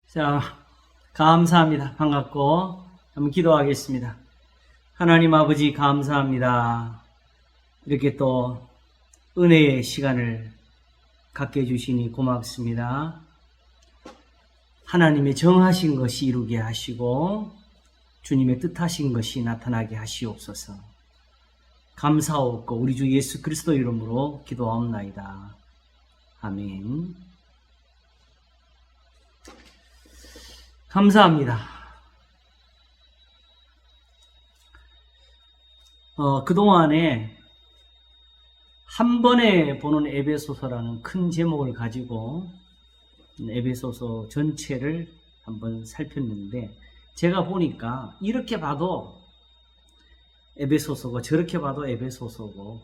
자, 감사합니다. 반갑고 한번 기도하겠습니다. 하나님 아버지 감사합니다. 이렇게 또 은혜의 시간을 갖게 해주시니 고맙습니다. 하나님의 정하신 것이 이루게 하시고 주님의 뜻하신 것이 나타나게 하시옵소서. 감사하옵고 우리 주 예수 그리스도 이름으로 기도하옵나이다. 아멘. 감사합니다. 그동안에 한 번에 보는 에베소서라는 큰 제목을 가지고 에베소서 전체를 한번 살폈는데, 제가 보니까 이렇게 봐도 에베소서고 저렇게 봐도 에베소서고,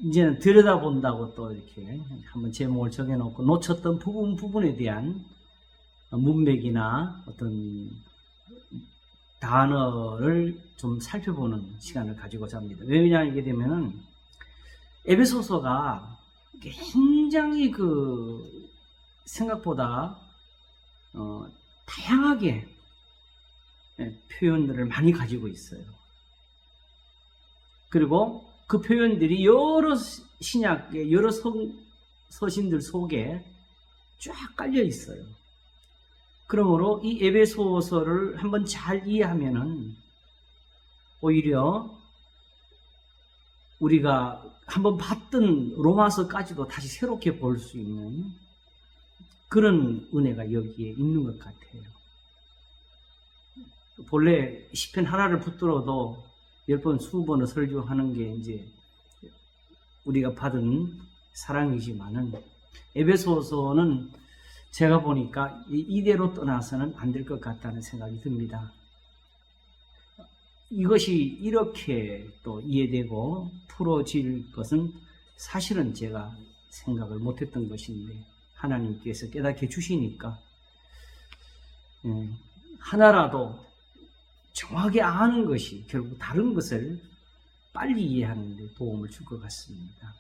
이제는 들여다본다고 또 이렇게 한번 제목을 정해놓고 놓쳤던 부분에 대한 문맥이나 어떤 단어를 좀 살펴보는 시간을 가지고자 합니다. 왜냐 이게 되면은 에베소서가 굉장히 생각보다 다양하게 표현들을 많이 가지고 있어요. 그리고 그 표현들이 여러 신약의 여러 서신들 속에 쫙 깔려 있어요. 그러므로 이 에베소서를 한번 잘 이해하면은 오히려 우리가 한번 봤던 로마서까지도 다시 새롭게 볼 수 있는 그런 은혜가 여기에 있는 것 같아요. 본래 시편 하나를 붙들어도 10번, 20번을 설교하는 게 이제 우리가 받은 사랑이지만은, 에베소서는 제가 보니까 이대로 떠나서는 안 될 것 같다는 생각이 듭니다. 이것이 이렇게 또 이해되고 풀어질 것은 사실은 제가 생각을 못했던 것인데, 하나님께서 깨닫게 주시니까 하나라도 정확히 아는 것이 결국 다른 것을 빨리 이해하는 데 도움을 줄 것 같습니다.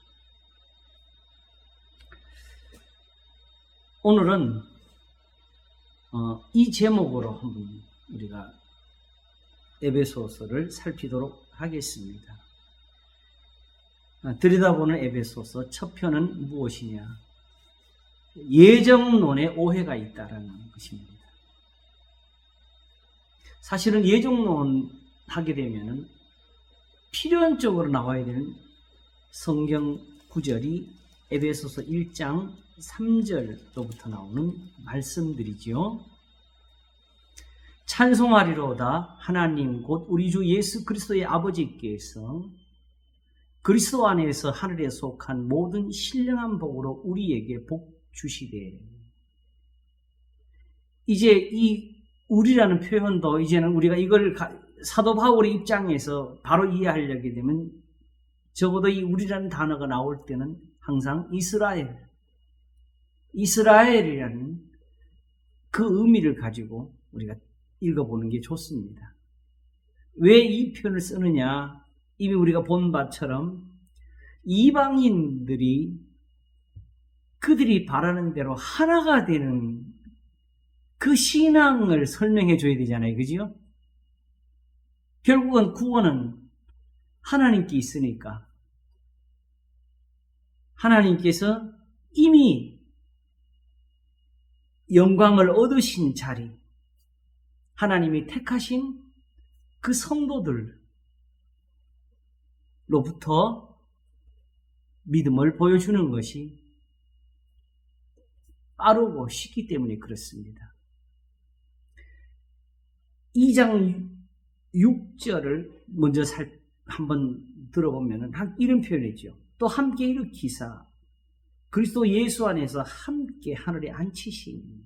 오늘은 이 제목으로 한번 우리가 에베소서를 살피도록 하겠습니다. 들여다보는 에베소서 첫 편은 무엇이냐? 예정론에 오해가 있다라는 것입니다. 사실은 예정론 하게 되면은 필연적으로 나와야 되는 성경 구절이 에베소서 1장 3절로부터 나오는 말씀들이지요. 찬송하리로다 하나님 곧 우리 주 예수 그리스도의 아버지께서 그리스도 안에서 하늘에 속한 모든 신령한 복으로 우리에게 복 주시되. 이제 이 우리라는 표현도 이제는 우리가 이걸 사도 바울의 입장에서 바로 이해하려게 되면 적어도 이 우리라는 단어가 나올 때는 항상 이스라엘이라는 그 의미를 가지고 우리가 읽어보는 게 좋습니다. 왜 이 표현을 쓰느냐? 이미 우리가 본 바처럼 이방인들이 그들이 바라는 대로 하나가 되는 그 신앙을 설명해 줘야 되잖아요. 그죠? 결국은 구원은 하나님께 있으니까 하나님께서 이미 영광을 얻으신 자리, 하나님이 택하신 그 성도들로부터 믿음을 보여주는 것이 빠르고 쉽기 때문에 그렇습니다. 2장 6절을 먼저 한번 들어보면 이런 표현이죠. 또 함께 일으키사 그리스도 예수 안에서 함께 하늘에 앉히시니.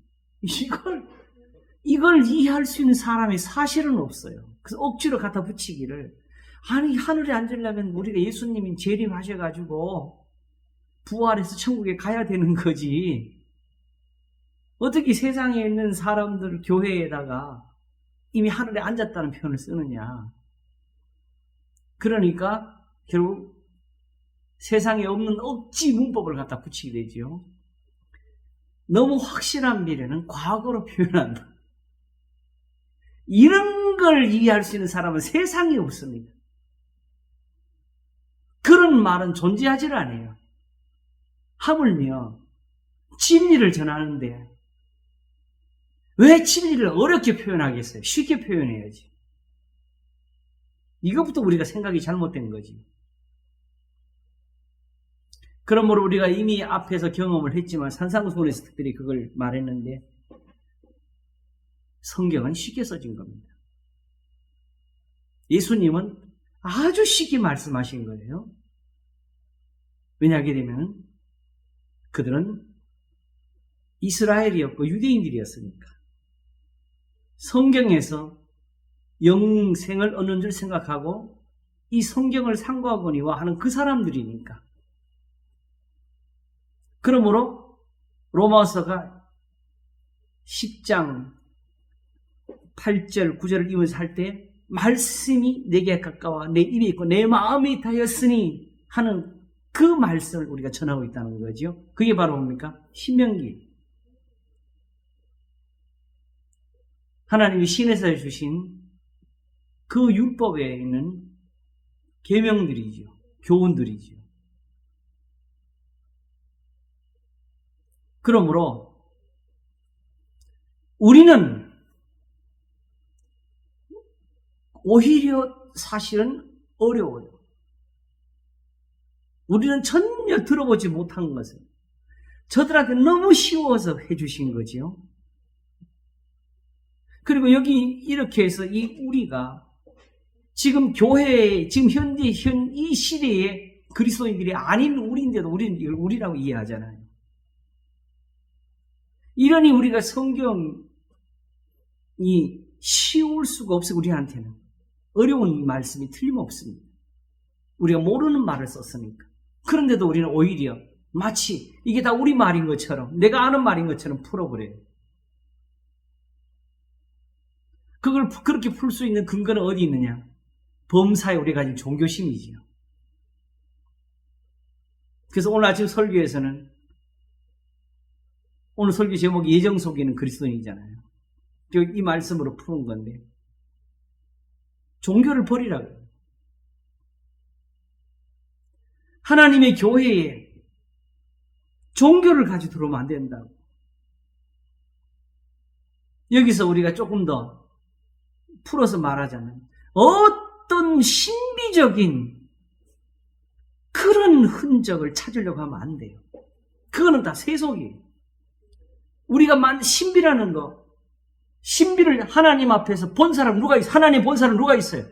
이걸 이해할 수 있는 사람이 사실은 없어요. 그래서 억지로 갖다 붙이기를, 아니 하늘에 앉으려면 우리가 예수님이 재림하셔가지고 부활해서 천국에 가야 되는 거지, 어떻게 세상에 있는 사람들 교회에다가 이미 하늘에 앉았다는 표현을 쓰느냐. 그러니까 결국 세상에 없는 억지 문법을 갖다 붙이게 되죠. 너무 확실한 미래는 과거로 표현한다. 이런 걸 이해할 수 있는 사람은 세상에 없습니다. 그런 말은 존재하지를 않아요. 하물며 진리를 전하는데 왜 진리를 어렵게 표현하겠어요? 쉽게 표현해야지. 이것부터 우리가 생각이 잘못된 거지. 그러므로 우리가 이미 앞에서 경험을 했지만 산상수훈에서 특별히 그걸 말했는데 성경은 쉽게 써진 겁니다. 예수님은 아주 쉽게 말씀하신 거예요. 왜냐하게 되면 그들은 이스라엘이었고 유대인들이었으니까 성경에서 영생을 얻는 줄 생각하고 이 성경을 상고하거니와 하는 그 사람들이니까. 그러므로 로마서가 10장 8절 9절을 이으면서 할 때 말씀이 내게 가까워 내 입에 있고 내 마음에 있다였으니 하는 그 말씀을 우리가 전하고 있다는 거죠. 그게 바로 뭡니까? 신명기. 하나님이 신에서 주신 그 율법에 있는 계명들이죠. 교훈들이죠. 그러므로 우리는 오히려 사실은 어려워요. 우리는 전혀 들어보지 못한 것을 저들한테 너무 쉬워서 해주신 거지요. 그리고 여기 이렇게 해서 이 우리가 지금 교회에 지금 현대 이 시대에 그리스도인들이 아닌 우리인데도 우리는 이걸 우리라고 이해하잖아요. 이러니 우리가 성경이 쉬울 수가 없어요. 우리한테는 어려운 말씀이 틀림없습니다. 우리가 모르는 말을 썼으니까. 그런데도 우리는 오히려 마치 이게 다 우리 말인 것처럼 내가 아는 말인 것처럼 풀어버려요. 그걸 그렇게 풀 수 있는 근거는 어디 있느냐? 범사에 우리가 가진 종교심이지요. 그래서 오늘 아침 설교에서는 오늘 설교 제목이 예정 속에는 그리스도인이잖아요. 이 말씀으로 푸는 건데 종교를 버리라고. 하나님의 교회에 종교를 가지고 들어오면 안 된다고. 여기서 우리가 조금 더 풀어서 말하자면 어떤 신비적인 그런 흔적을 찾으려고 하면 안 돼요. 그거는 다 세속이에요. 우리가 신비라는 거, 신비를 하나님 앞에서 본 사람 누가 있어요? 하나님 본 사람 누가 있어요?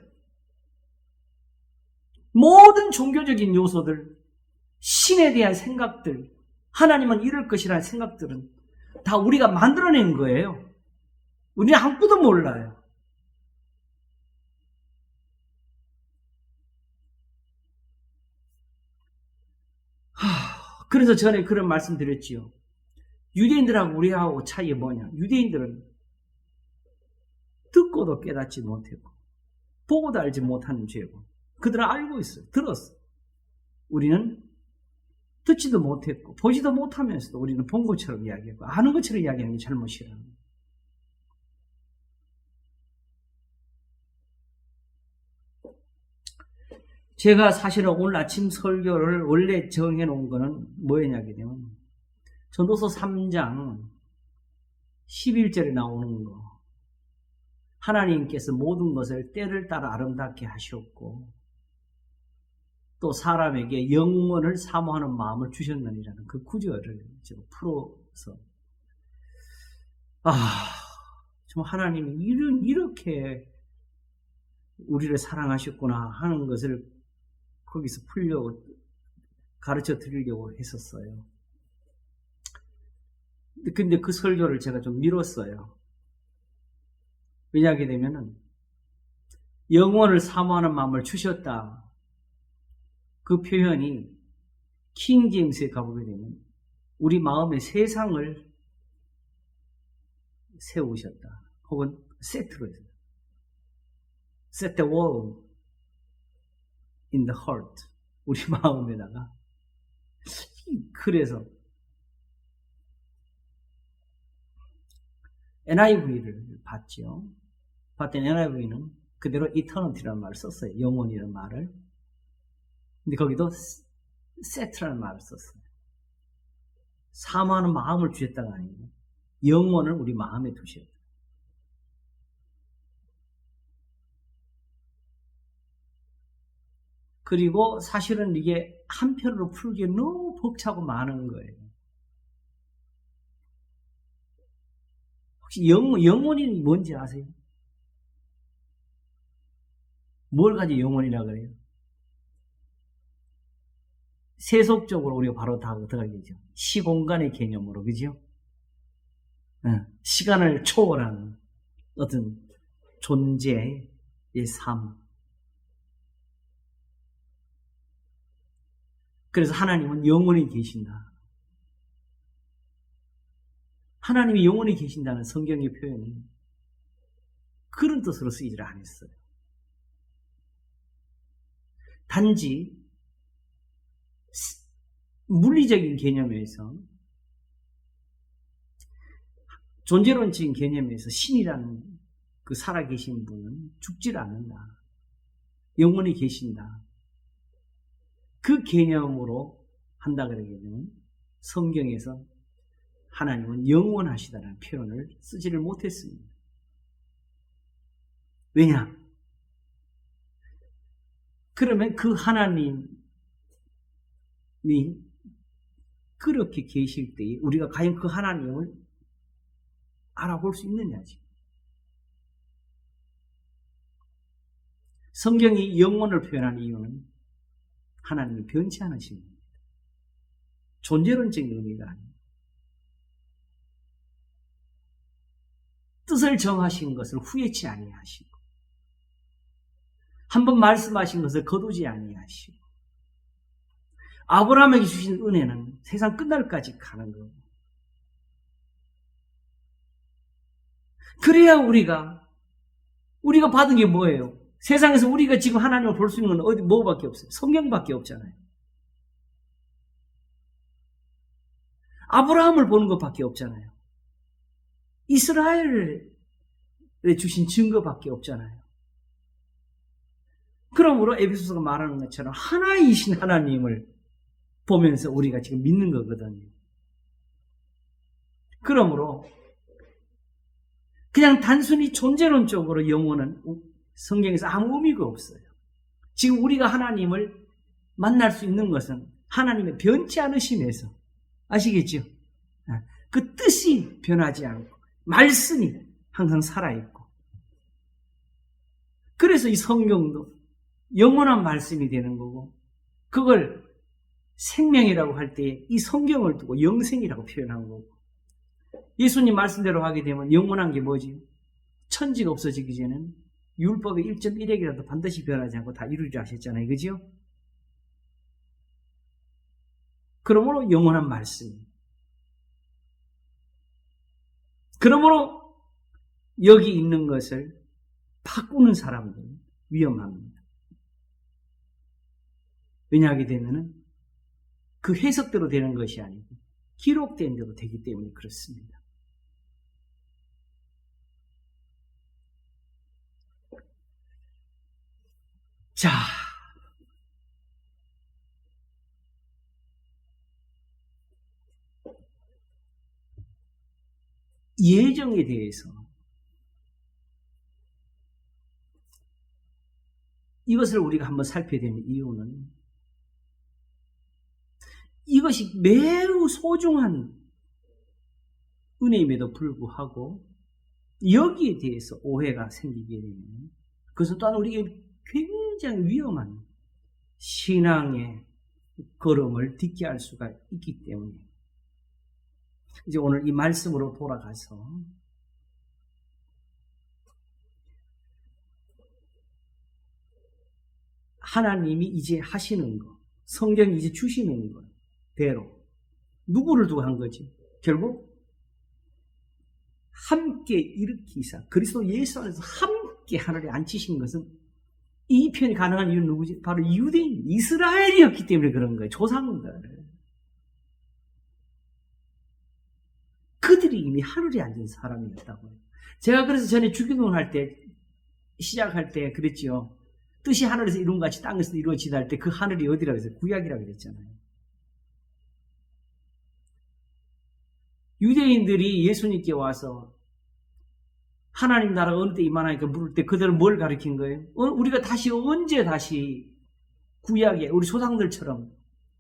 모든 종교적인 요소들, 신에 대한 생각들, 하나님은 이럴 것이라는 생각들은 다 우리가 만들어낸 거예요. 우리는 아무것도 몰라요. 그래서 전에 그런 말씀 드렸지요. 유대인들하고 우리하고 차이가 뭐냐? 유대인들은 듣고도 깨닫지 못하고 보고도 알지 못하는 죄고 그들은 알고 있어요. 들었어. 우리는 듣지도 못했고 보지도 못하면서도 우리는 본 것처럼 이야기하고 아는 것처럼 이야기하는 게 잘못이라는 거예요. 제가 사실은 오늘 아침 설교를 원래 정해놓은 거는 뭐였냐게 되면 전도서 3장 11절에 나오는 거. 하나님께서 모든 것을 때를 따라 아름답게 하셨고 또 사람에게 영원을 사모하는 마음을 주셨느니라는 그 구절을 제가 풀어서 정말 하나님이 이렇게 우리를 사랑하셨구나 하는 것을 거기서 풀려고 가르쳐 드리려고 했었어요. 근데 그 설교를 제가 좀 미뤘어요. 왜냐하게 되면은 영원을 사모하는 마음을 주셨다. 그 표현이 킹 제임스에 가보게 되면 우리 마음에 세상을 세우셨다. 혹은 세트로 해서 set the world in the heart. 우리 마음에다가. 그래서 NIV를 봤죠. 봤더니 NIV는 그대로 eternity라는 말을 썼어요. 영원이라는 말을. 근데 거기도 set라는 말을 썼어요. 사모하는 마음을 주셨다가 아니고 영원을 우리 마음에 두셨다. 그리고 사실은 이게 한편으로 풀기에 너무 벅차고 많은 거예요. 혹시 영혼이 뭔지 아세요? 뭘 가지고 영혼이라 그래요? 세속적으로 우리가 바로 다 들어가겠죠. 시공간의 개념으로, 그죠? 시간을 초월한 어떤 존재의 삶. 그래서 하나님은 영원히 계신다. 하나님이 영원히 계신다는 성경의 표현이 그런 뜻으로 쓰이질 않았어요. 단지 물리적인 개념에서, 존재론적인 개념에서 신이라는 그 살아계신 분은 죽질 않는다. 영원히 계신다. 그 개념으로 한다 그러기에는 성경에서 하나님은 영원하시다라는 표현을 쓰지를 못했습니다. 왜냐? 그러면 그 하나님이 그렇게 계실 때에 우리가 과연 그 하나님을 알아볼 수 있느냐지. 성경이 영원을 표현한 이유는 하나님이 변치 않으신 겁니다. 존재론적인 의미가 아닙니다. 뜻을 정하신 것을 후회치 아니하시고, 한번 말씀하신 것을 거두지 아니하시고, 아브라함에게 주신 은혜는 세상 끝날까지 가는 거고, 그래야 우리가 받은 게 뭐예요? 세상에서 우리가 지금 하나님을 볼 수 있는 건 어디 뭐밖에 없어요? 성경밖에 없잖아요. 아브라함을 보는 것밖에 없잖아요. 이스라엘에 주신 증거밖에 없잖아요. 그러므로 에베소서가 말하는 것처럼 하나이신 하나님을 보면서 우리가 지금 믿는 거거든요. 그러므로 그냥 단순히 존재론적으로 영혼은 성경에서 아무 의미가 없어요. 지금 우리가 하나님을 만날 수 있는 것은 하나님의 변치 않으심에서, 아시겠죠? 그 뜻이 변하지 않고 말씀이 항상 살아있고, 그래서 이 성경도 영원한 말씀이 되는 거고, 그걸 생명이라고 할 때 이 성경을 두고 영생이라고 표현한 거고, 예수님 말씀대로 하게 되면 영원한 게 뭐지? 천지가 없어지기 전에는 율법의 1.1핵이라도 반드시 변하지 않고 다 이루리라 하셨잖아요. 그죠? 그러므로 영원한 말씀. 그러므로 여기 있는 것을 바꾸는 사람들은 위험합니다. 왜냐하게 되면은 그 해석대로 되는 것이 아니고 기록된 대로 되기 때문에 그렇습니다. 자, 예정에 대해서 이것을 우리가 한번 살펴야 되는 이유는 이것이 매우 소중한 은혜임에도 불구하고 여기에 대해서 오해가 생기게 되면 그것은 또한 우리에게 굉장히 위험한 신앙의 걸음을 딛게 할 수가 있기 때문에 이제 오늘 이 말씀으로 돌아가서 하나님이 이제 하시는 것, 성경이 이제 주시는 것대로 누구를 두고 한 거지? 결국 함께 일으키사 그리스도 예수 안에서 함께 하늘에 앉히신 것은 이 편이 가능한 이유는 누구지? 바로 유대인, 이스라엘이었기 때문에 그런 거예요. 조상들. 그들이 그들이 이미 하늘에 앉은 사람이었다고요. 제가 그래서 전에 주기도문 할 때, 시작할 때 그랬지요. 뜻이 하늘에서 이룬 같이 땅에서 이루어지다 할 때 그 하늘이 어디라고 해서 구약이라고 그랬잖아요. 유대인들이 예수님께 와서 하나님 나라가 어느 때 임하나니까 물을 때 그들은 뭘 가르친 거예요? 우리가 언제 다시 구약에 우리 조상들처럼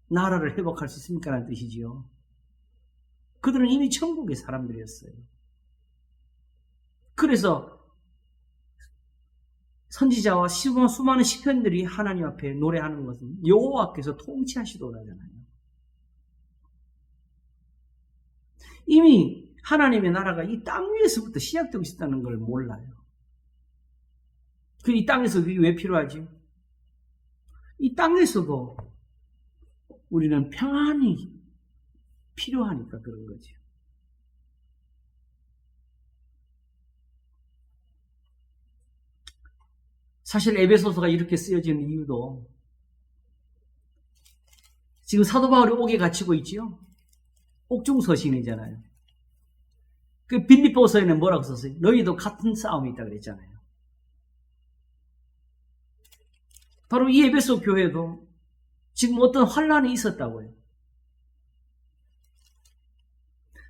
나라를 회복할 수 있습니까? 라는 뜻이지요. 그들은 이미 천국의 사람들이었어요. 그래서 선지자와 수많은 시편들이 하나님 앞에 노래하는 것은 여호와께서 통치하시도라잖아요. 이미 하나님의 나라가 이 땅 위에서부터 시작되고 있다는 걸 몰라요. 이 땅에서 그게 왜 필요하지? 이 땅에서도 우리는 평안이 필요하니까 그런 거죠. 사실 에베소서가 이렇게 쓰여지는 이유도 지금 사도 바울이 옥에 갇히고 있지요. 옥중서신이잖아요. 그 빌립보서에는 뭐라고 썼어요? 너희도 같은 싸움이 있다 그랬잖아요. 바로 이 에베소 교회도 지금 어떤 환란이 있었다고요.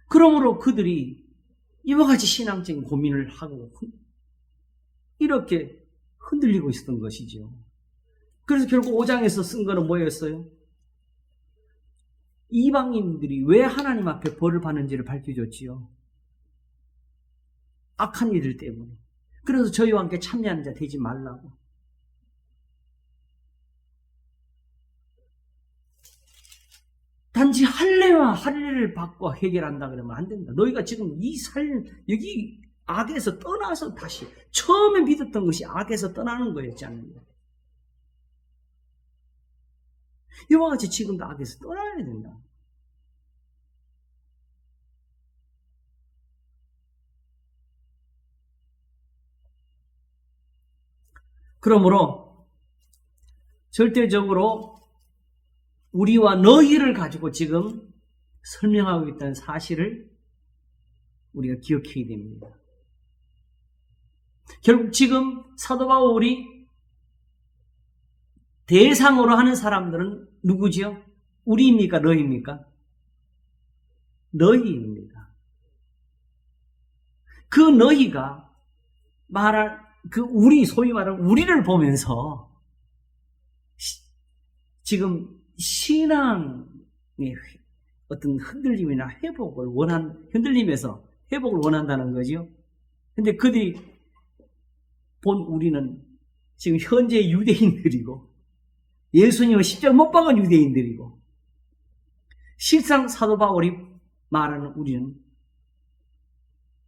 그러므로 그들이 이와 같이 신앙적인 고민을 하고 이렇게 흔들리고 있었던 것이죠. 그래서 결국 5장에서 쓴 거는 뭐였어요? 이방인들이 왜 하나님 앞에 벌을 받는지를 밝혀줬지요. 악한 이들 때문에. 그래서 저희와 함께 참여하는 자 되지 말라고. 단지 할례와 할례를 받고 해결한다 그러면 안 된다. 너희가 지금 여기 악에서 떠나서 다시 처음에 믿었던 것이 악에서 떠나는 거였지 않느냐. 이와 같이 지금도 악에서 떠나야 된다. 그러므로 절대적으로 우리와 너희를 가지고 지금 설명하고 있다는 사실을 우리가 기억해야 됩니다. 결국 지금 사도 바울이 대상으로 하는 사람들은 누구지요? 우리입니까? 너희입니까? 너희입니다. 그 너희가 소위 말하는 우리를 보면서 지금 신앙의 어떤 흔들림이나 흔들림에서 회복을 원한다는 거죠. 근데 그들이 본 우리는 지금 현재 유대인들이고 예수님을 십자가 못 박은 유대인들이고 실상 사도 바울이 말하는 우리는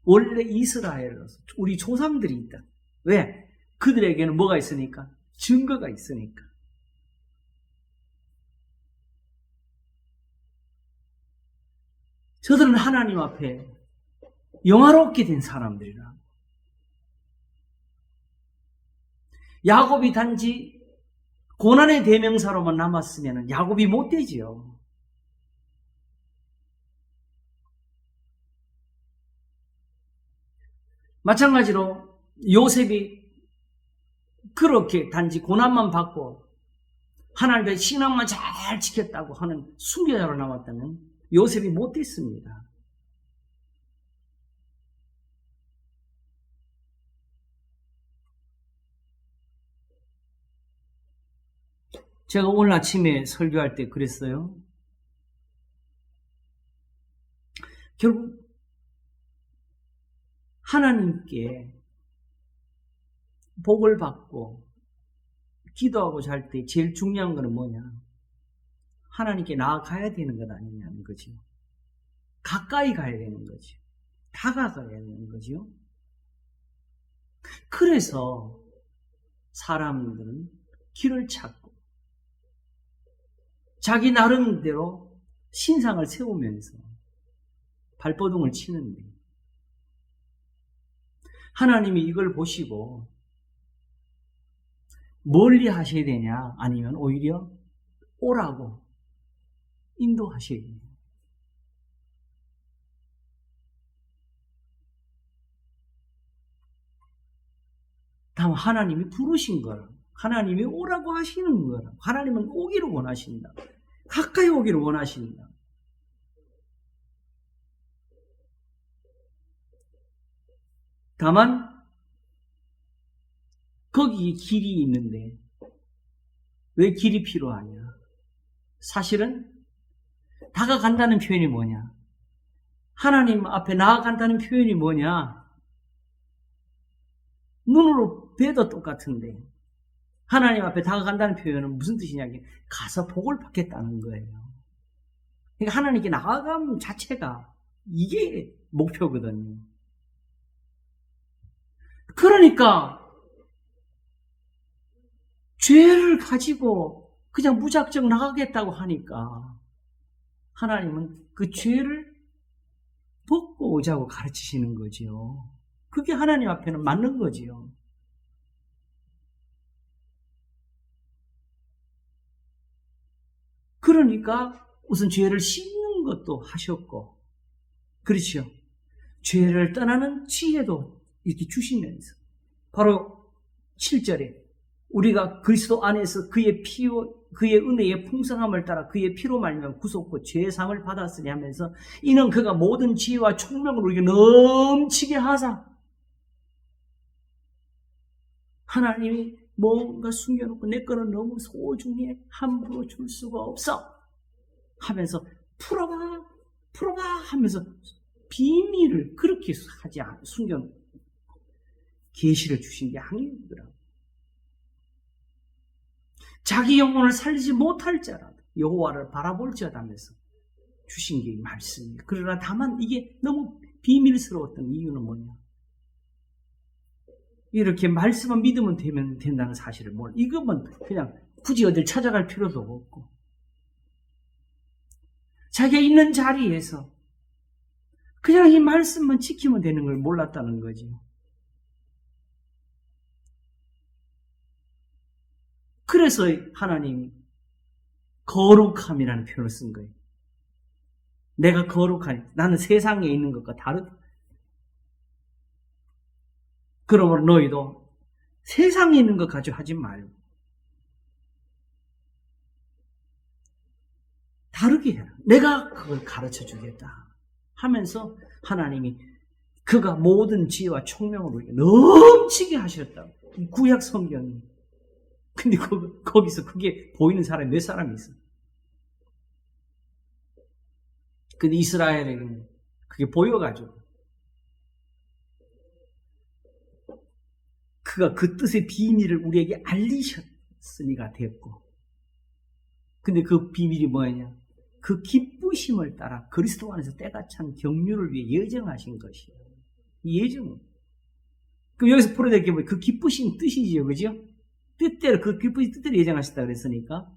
원래 이스라엘로서 우리 조상들이 있다. 왜? 그들에게는 뭐가 있으니까? 증거가 있으니까. 저들은 하나님 앞에 영화롭게 된 사람들이라. 야곱이 단지 고난의 대명사로만 남았으면 야곱이 못 되지요. 마찬가지로 요셉이 그렇게 단지 고난만 받고 하나님의 신앙만 잘 지켰다고 하는 순교자로 나왔다면 요셉이 못 됐습니다. 제가 오늘 아침에 설교할 때 그랬어요. 결국 하나님께 복을 받고 기도하고 잘 때 제일 중요한 거는 뭐냐? 하나님께 나아가야 되는 것 아니냐는 거죠. 가까이 가야 되는 거죠. 다가가야 되는 거죠. 그래서 사람들은 길을 찾고 자기 나름대로 신상을 세우면서 발버둥을 치는데 하나님이 이걸 보시고 멀리 하셔야 되냐 아니면 오히려 오라고 인도하셔야 돼요. 다만 하나님이 부르신 거라. 하나님이 오라고 하시는 거라. 하나님은 오기를 원하신다. 가까이 오기를 원하신다. 다만 거기에 길이 있는데 왜 길이 필요하냐? 사실은 다가간다는 표현이 뭐냐? 하나님 앞에 나아간다는 표현이 뭐냐? 눈으로 뵈도 똑같은데 하나님 앞에 다가간다는 표현은 무슨 뜻이냐면 가서 복을 받겠다는 거예요. 그러니까 하나님께 나아감 자체가 이게 목표거든요. 그러니까 죄를 가지고 그냥 무작정 나가겠다고 하니까 하나님은 그 죄를 벗고 오자고 가르치시는 거지요. 그게 하나님 앞에는 맞는 거지요. 그러니까 우선 죄를 씻는 것도 하셨고, 그렇죠. 죄를 떠나는 지혜도 이렇게 주시면서 바로 7절에 우리가 그리스도 안에서 그의 은혜의 풍성함을 따라 그의 피로 말미암아 구속고 죄의 사함을 받았으니 하면서 이는 그가 모든 지혜와 총명으로 우리에게 넘치게 하사 하나님이 뭔가 숨겨놓고 내 거는 너무 소중해 함부로 줄 수가 없어 하면서 풀어봐 하면서 비밀을 그렇게 하지 않아 숨겨놓고 계시를 주신 게 아니더라고요. 자기 영혼을 살리지 못할 자라도 여호와를 바라볼지어다면서 주신 게 말씀이에요. 그러나 다만 이게 너무 비밀스러웠던 이유는 뭐냐? 이렇게 말씀만 믿으면 된다는 사실을 몰라. 이것만 그냥 굳이 어딜 찾아갈 필요도 없고 자기가 있는 자리에서 그냥 이 말씀만 지키면 되는 걸 몰랐다는 거죠. 그래서 하나님이 거룩함이라는 표현을 쓴 거예요. 내가 거룩하니 나는 세상에 있는 것과 다르다. 그러므로 너희도 세상에 있는 것 가지고 하지 말고 다르게 해라. 내가 그걸 가르쳐 주겠다 하면서 하나님이 그가 모든 지혜와 총명으로 넘치게 하셨다. 이 구약 성경이. 근데 거기서 그게 보이는 사람이 몇 사람이 있어? 근데 이스라엘에게는 그게 보여가지고 그가 그 뜻의 비밀을 우리에게 알리셨으니가 됐고 근데 그 비밀이 뭐냐? 그 기쁘심을 따라 그리스도 안에서 때가 찬 경륜을 위해 예정하신 것이에요. 이 예정. 그럼 여기서 풀어낼 게 뭐예요? 그 기쁘신 뜻이지요. 그죠? 뜻대로 그 기쁘신 뜻대로 예정하셨다 그랬으니까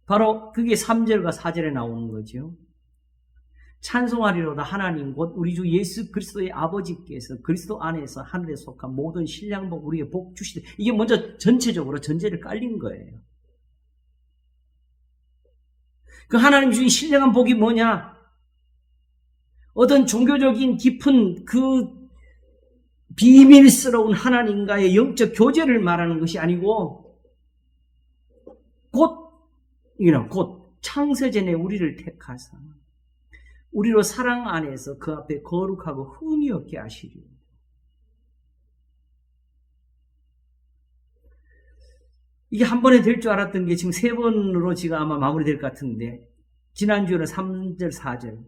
바로 그게 3절과 4절에 나오는 거죠. 찬송하리로다 하나님 곧 우리 주 예수 그리스도의 아버지께서 그리스도 안에서 하늘에 속한 모든 신령복 우리에게 복 주시되 이게 먼저 전체적으로 전제를 깔린 거예요. 그 하나님 주신 신령한 복이 뭐냐? 어떤 종교적인 깊은 그 비밀스러운 하나님과의 영적 교제를 말하는 것이 아니고 곧 창세전에 우리를 택하사 우리로 사랑 안에서 그 앞에 거룩하고 흠이 없게 하시리요. 이게 한 번에 될 줄 알았던 게 지금 3번으로 지금 아마 마무리될 것 같은데 지난주에는 3절, 4절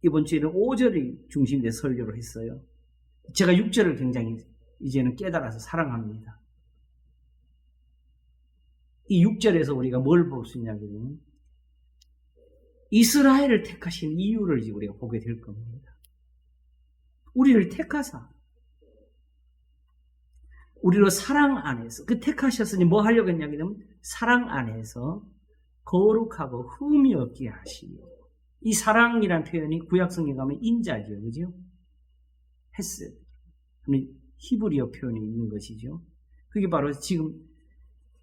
이번 주에는 5절이 중심이 돼 설교를 했어요. 제가 6절을 굉장히 이제는 깨달아서 사랑합니다. 이 6절에서 우리가 뭘 볼 수 있냐면 이스라엘을 택하신 이유를 이제 우리가 보게 될 겁니다. 우리를 택하사 우리로 사랑 안에서 그 택하셨으니 뭐 하려고 했냐면 사랑 안에서 거룩하고 흠이 없게 하시며 이 사랑이란 표현이 구약성경 가면 인자죠. 그죠? 헤스 히브리어 표현이 있는 것이죠. 그게 바로 지금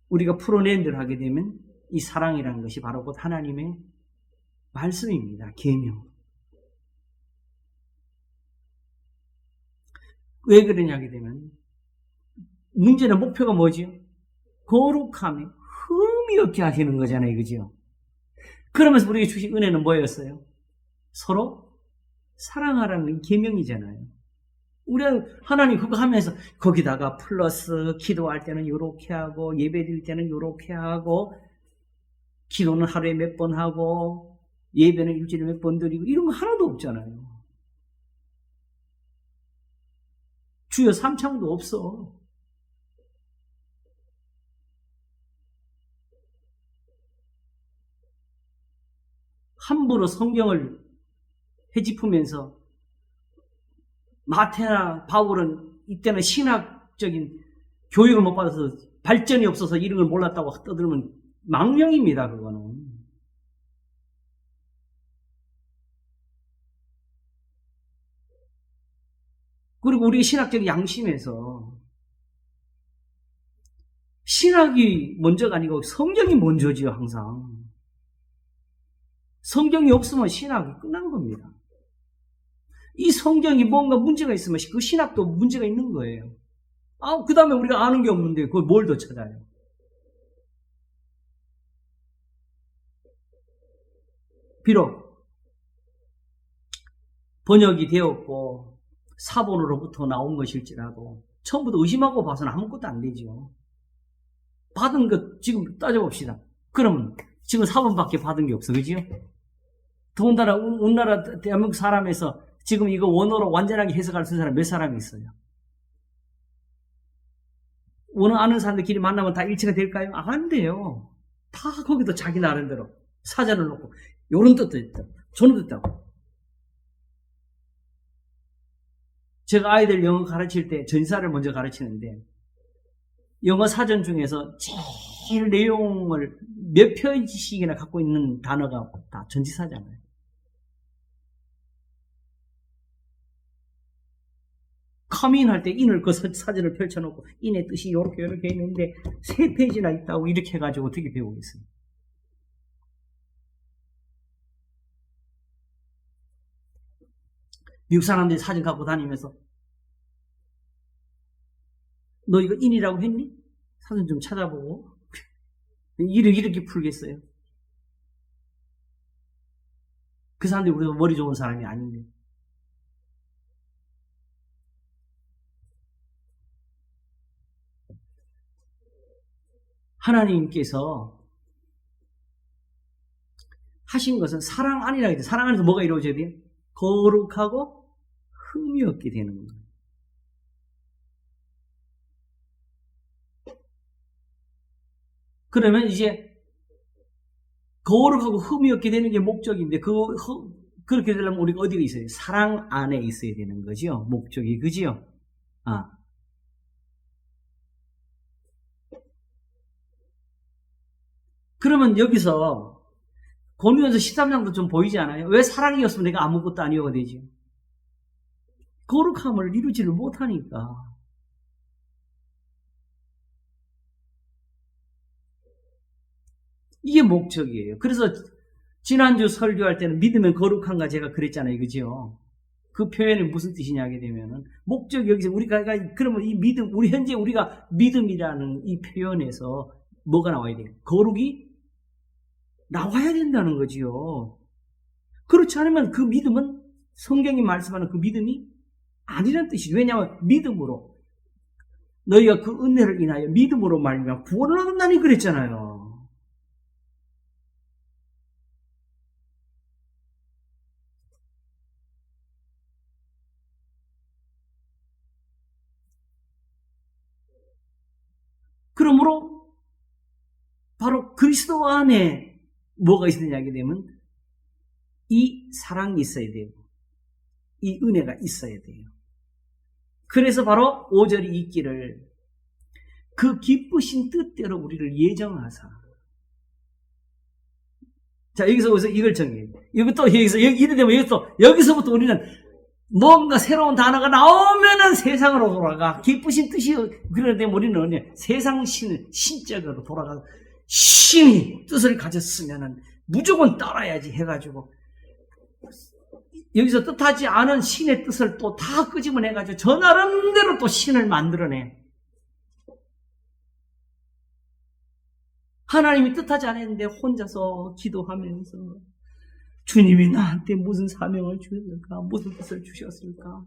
우리가 풀어낸 대로 하게 되면 이 사랑이라는 것이 바로 곧 하나님의 말씀입니다. 계명. 왜 그러냐 하게 되면 문제는 목표가 뭐지? 거룩함이 흠이 없게 하시는 거잖아요. 그죠? 그러면서 우리에게 주신 은혜는 뭐였어요? 서로 사랑하라는 계명이잖아요. 우리가 하나님 그거 하면서 거기다가 플러스 기도할 때는 요렇게 하고 예배 드릴 때는 요렇게 하고 기도는 하루에 몇 번 하고 예배는 일주일에 몇 번 드리고 이런 거 하나도 없잖아요. 주여 삼창도 없어. 함부로 성경을 헤집으면서 마태나 바울은 이때는 신학적인 교육을 못 받아서 발전이 없어서 이런 걸 몰랐다고 떠들면 망령입니다. 그거는. 그리고 우리 신학적 양심에서 신학이 먼저가 아니고 성경이 먼저지요. 항상. 성경이 없으면 신학이 끝난 겁니다. 이 성경이 뭔가 문제가 있으면 그 신학도 문제가 있는 거예요. 그 다음에 우리가 아는 게 없는데 그걸 뭘 더 찾아요? 비록 번역이 되었고 사본으로부터 나온 것일지라도 처음부터 의심하고 봐서는 아무것도 안 되죠. 받은 것 지금 따져봅시다. 그러면 지금 사본밖에 받은 게 없어. 그죠? 더군다나 우리나라 대한민국 사람에서 지금 이거 원어로 완전하게 해석할 수 있는 사람 몇 사람이 있어요? 원어 아는 사람들끼리 만나면 다 일치가 될까요? 안 돼요. 다 거기도 자기 나름대로 사전을 놓고 요런 뜻도 있다. 저런 뜻도 있다고. 제가 아이들 영어 가르칠 때 전사를 먼저 가르치는데 영어 사전 중에서 제일 내용을 몇 페이지씩이나 갖고 있는 단어가 다 전치사잖아요. 커밍 할 때 인을 그 사전을 펼쳐놓고 인의 뜻이 이렇게 있는데 3페이지나 있다고 이렇게 해가지고 어떻게 배우겠어요? 미국 사람들이 사진 갖고 다니면서 너 이거 인이라고 했니? 사진 좀 찾아보고 이렇게 풀겠어요? 그 사람들이 우리가 머리 좋은 사람이 아닌데. 하나님께서 하신 것은 사랑 안이라 했죠. 사랑 안에서 뭐가 이루어져야 돼요? 거룩하고 흠이 없게 되는 거예요. 그러면 이제 거룩하고 흠이 없게 되는 게 목적인데 그렇게 되려면 우리가 어디가 있어요? 사랑 안에 있어야 되는 거죠. 목적이 그지요? 그러면 여기서 고린도전서 13장도 좀 보이지 않아요? 왜 사랑이 없으면 내가 아무것도 아니어가 되지? 거룩함을 이루지를 못하니까. 이게 목적이에요. 그래서 지난주 설교할 때는 믿으면 거룩한가 제가 그랬잖아요. 그죠? 그 표현이 무슨 뜻이냐 하게 되면은 목적이 여기서 우리가 그러면 이 믿음 우리 현재 우리가 믿음이라는 이 표현에서 뭐가 나와야 돼요? 거룩이 나와야 된다는 거지요. 그렇지 않으면 그 믿음은 성경이 말씀하는 그 믿음이 아니라는 뜻이죠. 왜냐하면 믿음으로 너희가 그 은혜를 인하여 믿음으로 말미암아 구원을 얻는다니 그랬잖아요. 그러므로 바로 그리스도 안에 뭐가 있느냐 하게 되면 이 사랑이 있어야 돼요. 이 은혜가 있어야 돼요. 그래서 바로 5절이 있기를 그 기쁘신 뜻대로 우리를 예정하사. 자, 여기서 이걸 정해요. 이것도 여기서 이래 되면 여기서부터 우리는 뭔가 새로운 단어가 나오면은 세상으로 돌아가. 기쁘신 뜻이 그러는데 우리는 세상 신적으로 돌아가서 신이 뜻을 가졌으면은 무조건 따라야지 해가지고 여기서 뜻하지 않은 신의 뜻을 또 다 끄집어내가지고 저 나름대로 또 신을 만들어내. 하나님이 뜻하지 않았는데 혼자서 기도하면서 주님이 나한테 무슨 사명을 주셨을까? 무슨 뜻을 주셨을까?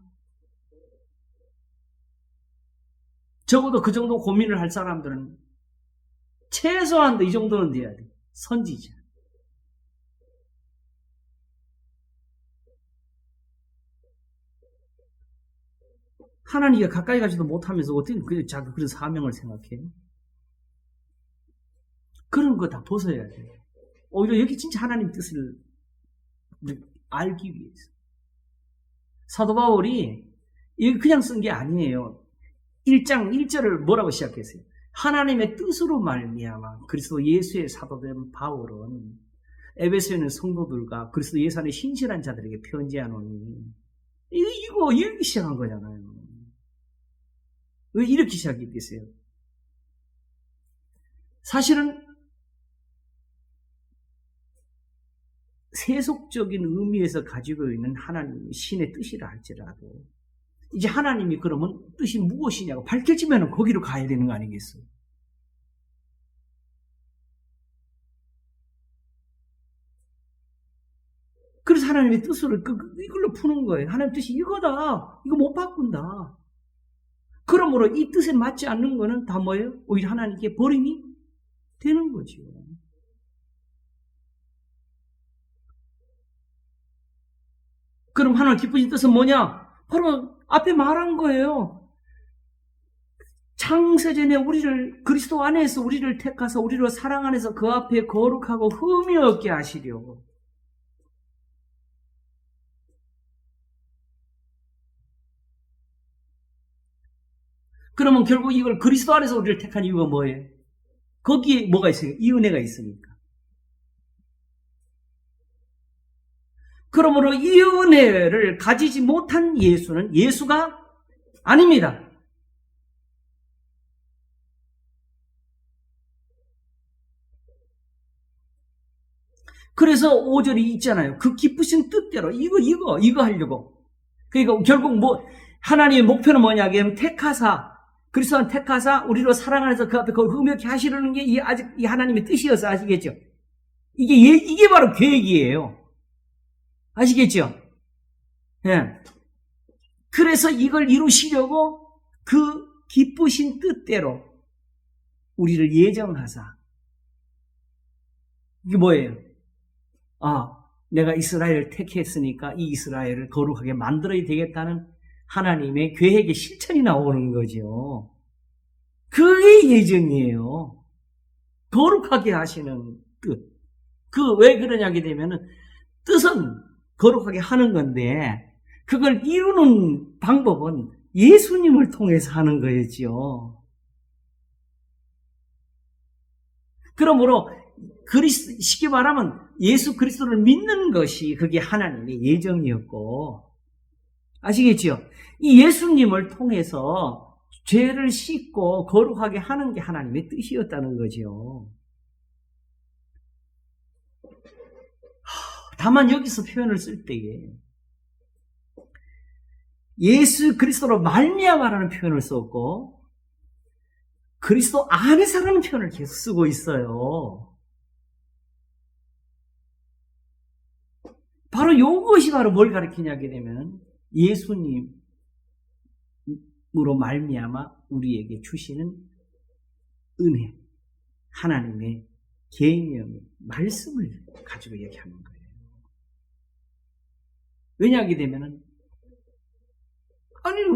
적어도 그 정도 고민을 할 사람들은 최소한도 이 정도는 돼야 돼. 선지자. 하나님과 가까이 가지도 못하면서 어떻게 자꾸 그런 사명을 생각해? 그런 거 다 벗어야 돼. 오히려 여기 진짜 하나님 뜻을 알기 위해서. 사도 바울이 이거 그냥 쓴 게 아니에요. 1장 1절을 뭐라고 시작했어요? 하나님의 뜻으로 말미암아 그리스도 예수의 사도된 바울은 에베소에 있는 성도들과 그리스도 예수 안에 신실한 자들에게 편지하노니 이거 이렇게 시작한 거잖아요. 왜 이렇게 시작했겠어요? 사실은 세속적인 의미에서 가지고 있는 하나님의 신의 뜻이라 할지라도 이제 하나님이 그러면 뜻이 무엇이냐고 밝혀지면 거기로 가야 되는 거 아니겠어요? 그래서 하나님의 뜻을 이걸로 푸는 거예요. 하나님의 뜻이 이거다. 이거 못 바꾼다. 그러므로 이 뜻에 맞지 않는 거는 다 뭐예요? 오히려 하나님께 버림이 되는 거죠. 그럼 하나님 기쁘신 뜻은 뭐냐? 바로 앞에 말한 거예요. 창세전에 우리를 그리스도 안에서 우리를 택하사 우리로 사랑 안에서 그 앞에 거룩하고 흠이 없게 하시려고. 그러면 결국 이걸 그리스도 안에서 우리를 택한 이유가 뭐예요? 거기에 뭐가 있어요? 이 은혜가 있으니까. 그러므로 이 은혜를 가지지 못한 예수는 예수가 아닙니다. 그래서 5절이 있잖아요. 그 기쁘신 뜻대로 이거 하려고. 그러니까 결국 하나님의 목표는 뭐냐? 하면 택하사 그리스도는 택하사 우리로 사랑 안에서 그 앞에 흠없게 하시려는 게 이 하나님의 뜻이어서 아시겠죠? 이게 바로 계획이에요. 아시겠죠? 예. 그래서 이걸 이루시려고 그 기쁘신 뜻대로 우리를 예정하사. 이게 뭐예요? 내가 이스라엘을 택했으니까 이 이스라엘을 거룩하게 만들어야 되겠다는 하나님의 계획의 실천이 나오는 거죠. 그게 예정이에요. 거룩하게 하시는 뜻. 왜 그러냐게 되면은 뜻은 거룩하게 하는 건데 그걸 이루는 방법은 예수님을 통해서 하는 거였지요. 그러므로 쉽게 말하면 예수 그리스도를 믿는 것이 그게 하나님의 예정이었고 아시겠죠? 이 예수님을 통해서 죄를 씻고 거룩하게 하는 게 하나님의 뜻이었다는 거죠. 다만 여기서 표현을 쓸 때에 예수 그리스도로 말미암아라는 표현을 썼고 그리스도 안에서라는 표현을 계속 쓰고 있어요. 바로 이것이 바로 뭘 가리키냐게 되면 예수님으로 말미암아 우리에게 주시는 은혜, 하나님의 계명의 말씀을 가지고 얘기하는 거예요. 왜냐하게 되면은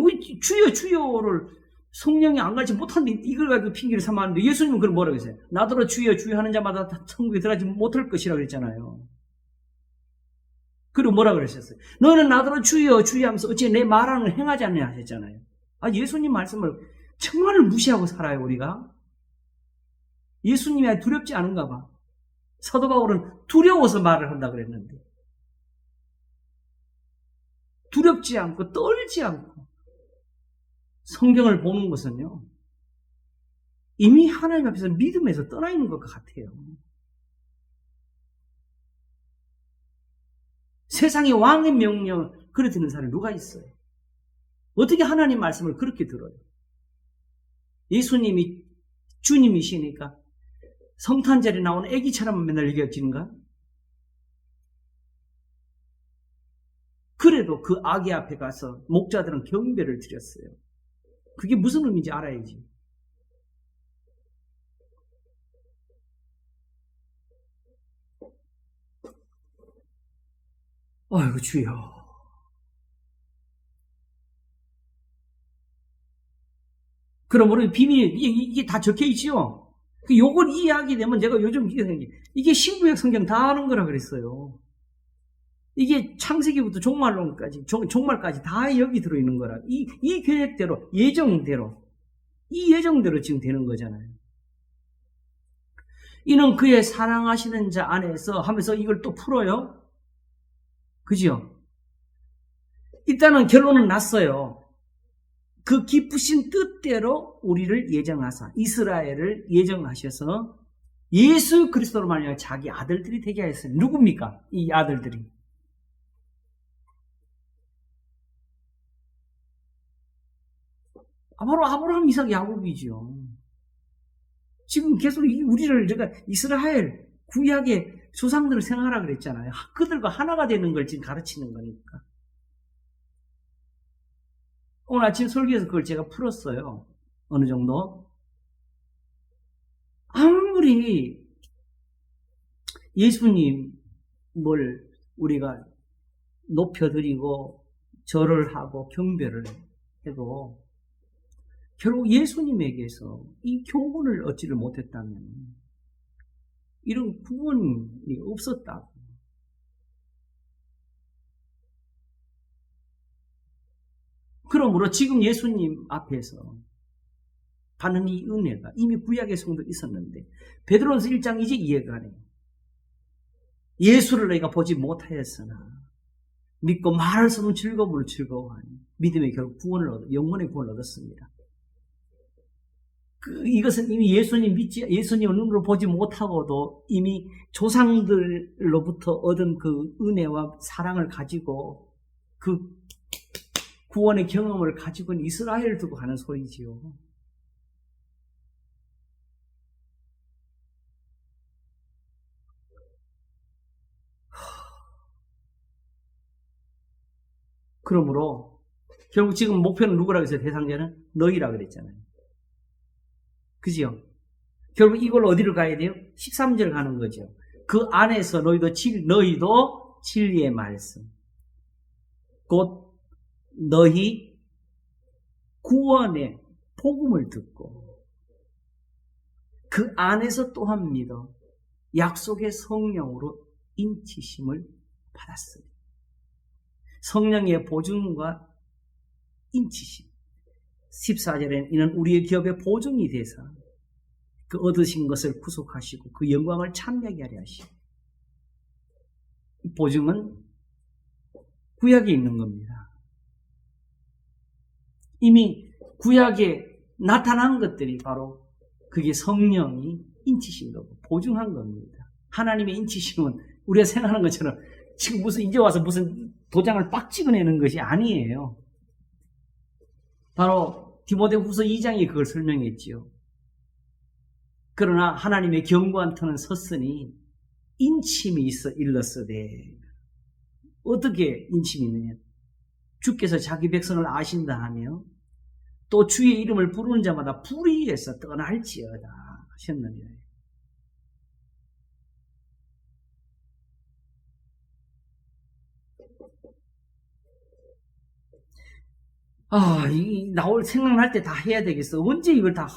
왜 주여를 성령이 안 가르치 못하는데 이걸 가지고 핑계를 삼았는데 예수님은 그걸 뭐라고 했어요? 나더러 주여 하는 자마다 다 천국에 들어가지 못할 것이라고 그랬잖아요. 그리고 뭐라 그러셨어요? 너는 나더러 주여 하면서 어찌 내 말하는 걸 행하지 않냐 하셨잖아요. 예수님 말씀을 정말 무시하고 살아요, 우리가. 예수님이 두렵지 않은가 봐. 사도 바울은 두려워서 말을 한다 그랬는데. 두렵지 않고 떨지 않고 성경을 보는 것은요. 이미 하나님 앞에서 믿음에서 떠나 있는 것 같아요. 세상의 왕의 명령 그래 듣는 사람이 누가 있어요? 어떻게 하나님 말씀을 그렇게 들어요? 예수님이 주님이시니까 성탄절에 나오는 애기처럼 맨날 여겨지는가? 그래도 그 아기 앞에 가서 목자들은 경배를 드렸어요. 그게 무슨 의미인지 알아야지. 아이고 주여. 그러므로 비밀 이게 다 적혀 있지요. 요걸 이해하게 되면 제가 요즘 이게 신구약 성경 다 아는 거라 그랬어요. 이게 창세기부터 종말론까지 종말까지 다 여기 들어있는 거라. 이 계획대로 예정대로 이 예정대로 지금 되는 거잖아요. 이는 그의 사랑하시는 자 안에서 하면서 이걸 또 풀어요. 그죠? 일단은 결론은 났어요. 그 기쁘신 뜻대로 우리를 예정하사 이스라엘을 예정하셔서 예수 그리스도로 말미암아 자기 아들들이 되게 하였어요. 누굽니까? 이 아들들이. 바로 아브라함, 이삭, 야곱이죠. 지금 계속 우리를 제가 이스라엘 구약의 조상들을 생각하라 그랬잖아요. 그들과 하나가 되는 걸 지금 가르치는 거니까. 오늘 아침 설교에서 그걸 제가 풀었어요. 어느 정도. 아무리 예수님을 우리가 높여드리고 절을 하고 경배를 해도 결국 예수님에게서 이 교훈을 얻지를 못했다면 이런 구원이 없었다고. 그러므로 지금 예수님 앞에서 받는 이 은혜가 이미 구약의 성도 있었는데 베드로전서 1장 이제 이해가 가네요. 예수를 너희가 보지 못하였으나 믿고 말할 수 없는 즐거움을 즐거워하니 믿음의 결국 영혼의 구원을 얻었습니다. 이것은 이미 예수님을 눈으로 보지 못하고도 이미 조상들로부터 얻은 그 은혜와 사랑을 가지고 그 구원의 경험을 가지고 있는 이스라엘을 두고 하는 소리지요. 그러므로 결국 지금 목표는 누구라고 했어요? 대상자는 너희라고 그랬잖아요. 그죠? 결국 이걸 어디로 가야 돼요? 13절 가는 거죠. 그 안에서 너희도 진리의 말씀 곧 너희 구원의 복음을 듣고 그 안에서 또한 믿어 약속의 성령으로 인치심을 받았으니 성령의 보증과 인치심 14절에는 이는 우리의 기업의 보증이 되사 그 얻으신 것을 구속하시고 그 영광을 찬미하게 하려 하시고 이 보증은 구약에 있는 겁니다. 이미 구약에 나타난 것들이 바로 그게 성령이 인치신 거고 보증한 겁니다. 하나님의 인치심은 우리가 생각하는 것처럼 지금 이제 와서 무슨 도장을 빡 찍어내는 것이 아니에요. 바로 디모데후서 2장이 그걸 설명했지요. 그러나 하나님의 견고한 터는 섰으니 인침이 있어 일렀으되 어떻게 인침이 있느냐? 주께서 자기 백성을 아신다 하며 또 주의 이름을 부르는 자마다 불의에서 떠날지어다 하셨느니라. 생각날 때 다 해야 되겠어. 언제 이걸 다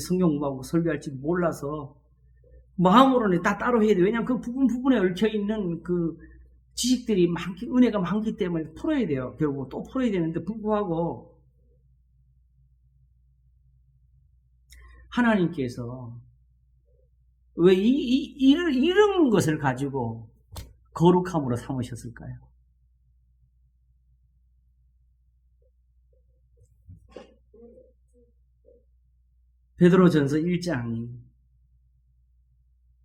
성경 공부하고 설교할지 몰라서 마음으로는 다 따로 해야 돼. 왜냐하면 그 부분에 얽혀있는 그 지식들이 은혜가 많기 때문에 풀어야 돼요. 결국 또 풀어야 되는데 불구하고 하나님께서 왜 이런 것을 가지고 거룩함으로 삼으셨을까요? 베드로전서 1장이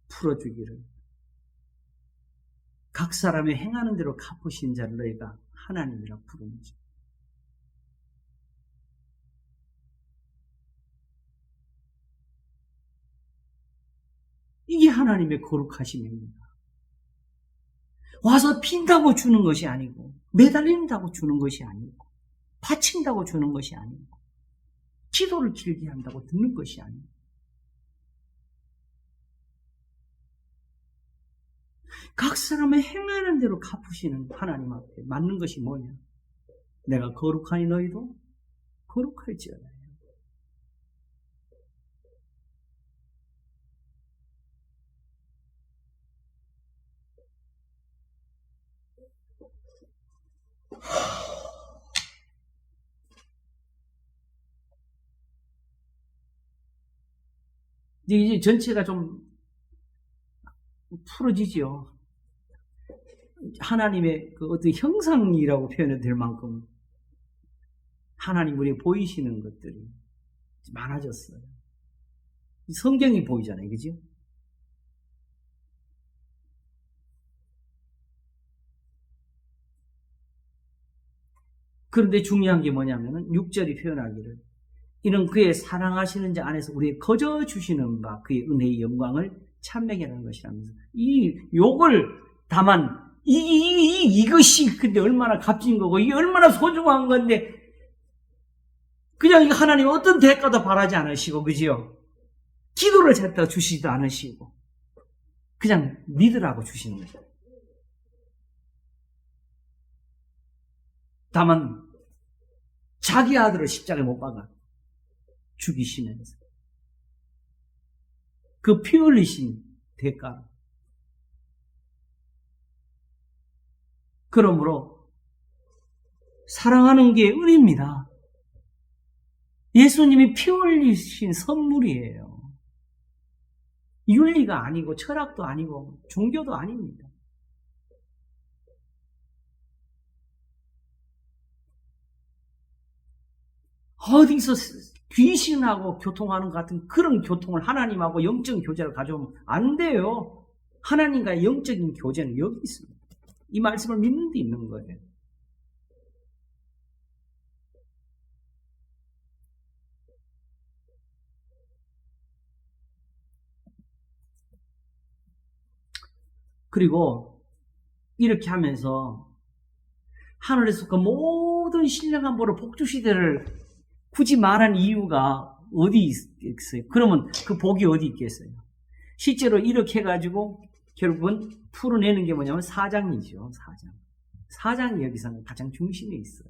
풀어주기를 각 사람의 행하는 대로 갚으신 자를 너희가 하나님이라 부르는지. 이게 하나님의 거룩하심입니다. 와서 빈다고 주는 것이 아니고, 매달린다고 주는 것이 아니고, 바친다고 주는 것이 아니고, 기도를 길게 한다고 듣는 것이 아니고, 각 사람의 행하는 대로 갚으시는 하나님 앞에 맞는 것이 뭐냐? 내가 거룩하니 너희도 거룩할지어다. 이제 전체가 좀 풀어지죠. 하나님의 그 어떤 형상이라고 표현이 될 만큼 하나님 우리에 보이시는 것들이 많아졌어요. 성경이 보이잖아요. 그죠? 그런데 중요한 게 뭐냐면은 6절이 표현하기를 이는 그의 사랑하시는 자 안에서 우리의 거저 주시는 바 그의 은혜의 영광을 찬美하는 것이라면서 이 욕을 다만 이것이 근데 얼마나 값진 거고 이게 얼마나 소중한 건데 그냥 하나님 어떤 대가도 바라지 않으시고 그지요? 기도를 갖다 주시지도 않으시고 그냥 믿으라고 주시는 거죠. 다만 자기 아들을 십자가에 못 박아 죽이시면서 그 피 흘리신 대가. 그러므로 사랑하는 게 은혜입니다. 예수님이 피 흘리신 선물이에요. 윤리가 아니고 철학도 아니고 종교도 아닙니다. 어디서 귀신하고 교통하는 것 같은 그런 교통을 하나님하고 영적 교제를 가져오면 안 돼요. 하나님과의 영적인 교제는 여기 있습니다. 이 말씀을 믿는 데 있는 거예요. 그리고 이렇게 하면서 하늘에서 그 모든 신령한 보를 복주시대를 굳이 말한 이유가 어디 있겠어요? 그러면 그 복이 어디 있겠어요? 실제로 이렇게 해가지고 결국은 풀어내는 게 뭐냐면 4장이죠. 4장이 여기서는 가장 중심에 있어요.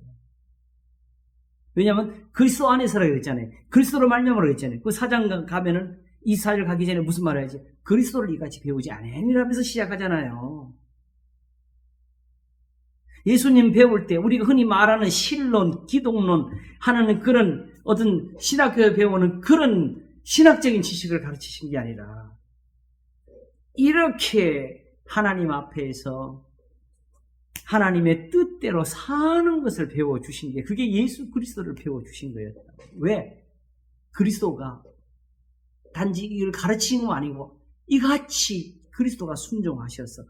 왜냐하면 그리스도 안에서라고 그랬잖아요. 그리스도로 말미암아라고 그랬잖아요. 그 4장 가면은 이 사절 가기 전에 무슨 말 해야지? 그리스도를 이같이 배우지 않으니라면서 시작하잖아요. 예수님 배울 때 우리가 흔히 말하는 신론, 기독론 하는 그런 어떤 신학교에 배우는 그런 신학적인 지식을 가르치신 게 아니라 이렇게 하나님 앞에서 하나님의 뜻대로 사는 것을 배워주신 게 그게 예수 그리스도를 배워주신 거였다. 왜? 그리스도가 단지 이걸 가르치는 거 아니고 이같이 그리스도가 순종하셔서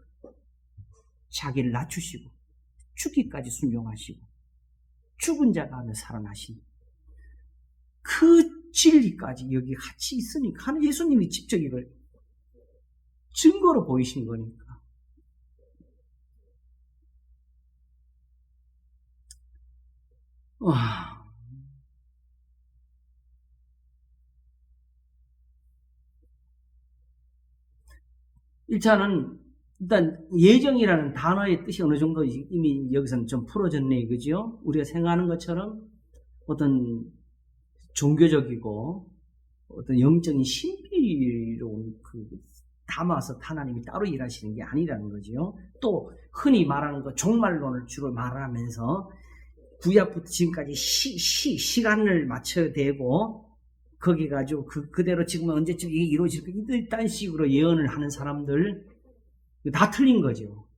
자기를 낮추시고 죽기까지 순종하시고 죽은 자가 하며 살아나신 그 진리까지 여기 같이 있으니까 예수님이 직접 이걸 증거로 보이신 거니까. 와. 일단은 일단 예정이라는 단어의 뜻이 어느 정도 이미 여기서는 좀 풀어졌네, 그죠? 우리가 생각하는 것처럼 어떤 종교적이고 어떤 영적인 신비로운 그 담아서 하나님이 따로 일하시는 게 아니라는 거죠. 또 흔히 말하는 거 종말론을 주로 말하면서 구약부터 지금까지 시간을 맞춰야 되고 거기 가지고 그대로 지금 언제쯤 이게 이루어질까 이딴 식으로 예언을 하는 사람들 다 틀린 거죠.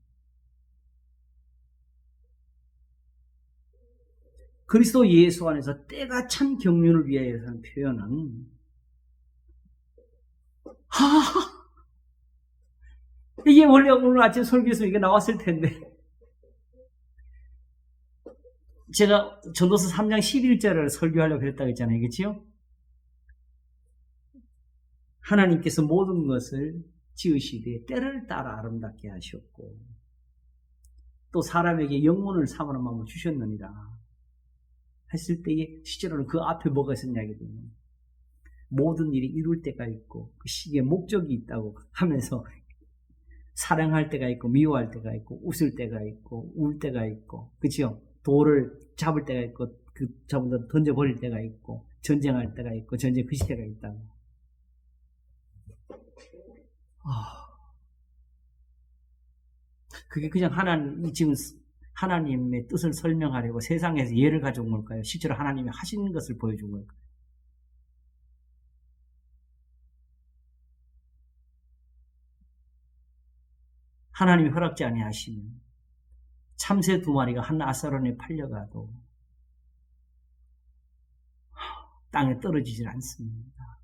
그리스도 예수 안에서 때가 찬 경륜을 위하여서는 표현은 이게 원래 오늘 아침 설교에서 이게 나왔을 텐데 제가 전도서 3장 11절을 설교하려고 했다고 했잖아요. 그렇죠? 하나님께서 모든 것을 지으시되 때를 따라 아름답게 하셨고 또 사람에게 영문을 삼으는 마음을 주셨느니라 했을 때에 실제로는 그 앞에 뭐가 있었냐게 되면 모든 일이 이룰 때가 있고 그 시기에 목적이 있다고 하면서 사랑할 때가 있고 미워할 때가 있고 웃을 때가 있고 울 때가 있고 그치요? 돌을 잡을 때가 있고 그 잡은 던져버릴 때가 있고 전쟁할 때가 있고 전쟁 그 시대가 있다고. 그게 그냥 지금 하나님의 뜻을 설명하려고 세상에서 예를 가져온 걸까요? 실제로 하나님이 하신 것을 보여준 걸까요? 하나님이 허락지 아니하시면 참새 2마리가 한 아사론에 팔려가도 땅에 떨어지질 않습니다.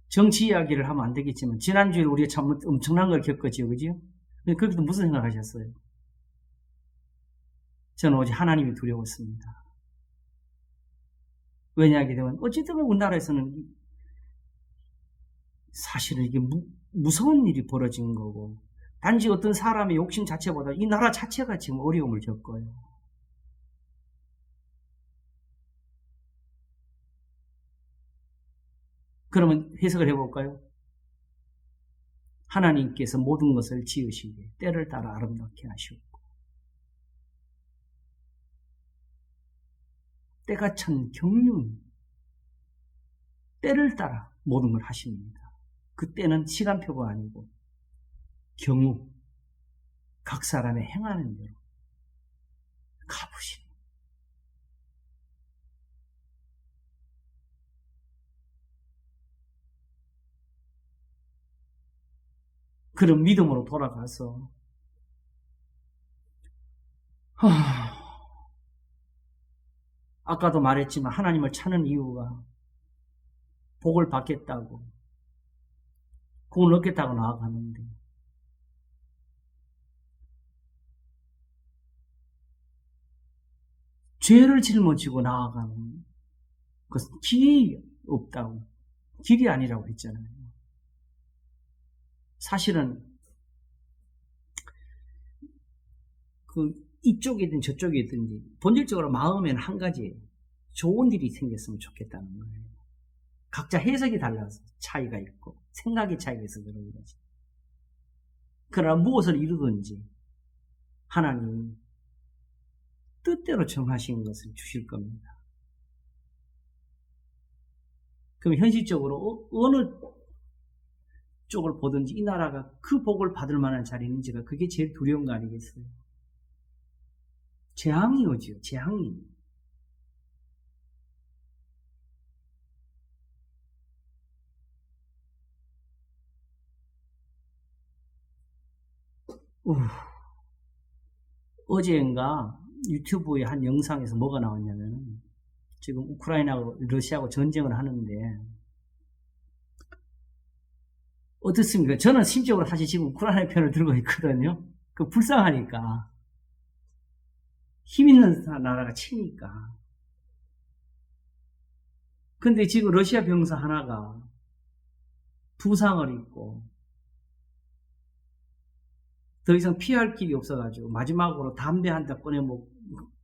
정치 이야기를 하면 안 되겠지만 지난주에 우리가 참 엄청난 걸 겪었지요. 그죠? 거기서 무슨 생각하셨어요? 저는 오직 하나님이 두려웠습니다. 왜냐하게 되면 어쨌든 우리나라에서는 사실은 이게 무서운 일이 벌어진 거고 단지 어떤 사람의 욕심 자체보다 이 나라 자체가 지금 어려움을 겪어요. 그러면 해석을 해볼까요? 하나님께서 모든 것을 지으시되 때를 따라 아름답게 하셨고 때가 찬 경륜 때를 따라 모든 걸 하십니다. 그 때는 시간표가 아니고 경우 각 사람의 행하는 대로 갚으십니다. 그런 믿음으로 돌아가서 아까도 말했지만 하나님을 찾는 이유가 복을 받겠다고 구원을 얻겠다고 나아가는데 죄를 짊어지고 나아가는 것은 길이 없다고 길이 아니라고 했잖아요. 사실은 이쪽이든 저쪽이든지 본질적으로 마음에는 한 가지 좋은 일이 생겼으면 좋겠다는 거예요. 각자 해석이 달라서 차이가 있고 생각의 차이가 있어서 그런 거지. 그러나 무엇을 이루든지 하나님이 뜻대로 정하신 것을 주실 겁니다. 그럼 현실적으로 어느 쪽을 보든지 이 나라가 그 복을 받을 만한 자리인지가 그게 제일 두려운 거 아니겠어요? 재앙이 오지요. 재앙이. 어제인가 유튜브의 한 영상에서 뭐가 나왔냐면 지금 우크라이나하고 러시아하고 전쟁을 하는데 어떻습니까? 저는 심적으로 사실 지금 우크라이나 편을 들고 있거든요. 불쌍하니까. 힘 있는 나라가 치니까. 근데 지금 러시아 병사 하나가 부상을 입고 더 이상 피할 길이 없어가지고 마지막으로 담배 한 대 꺼내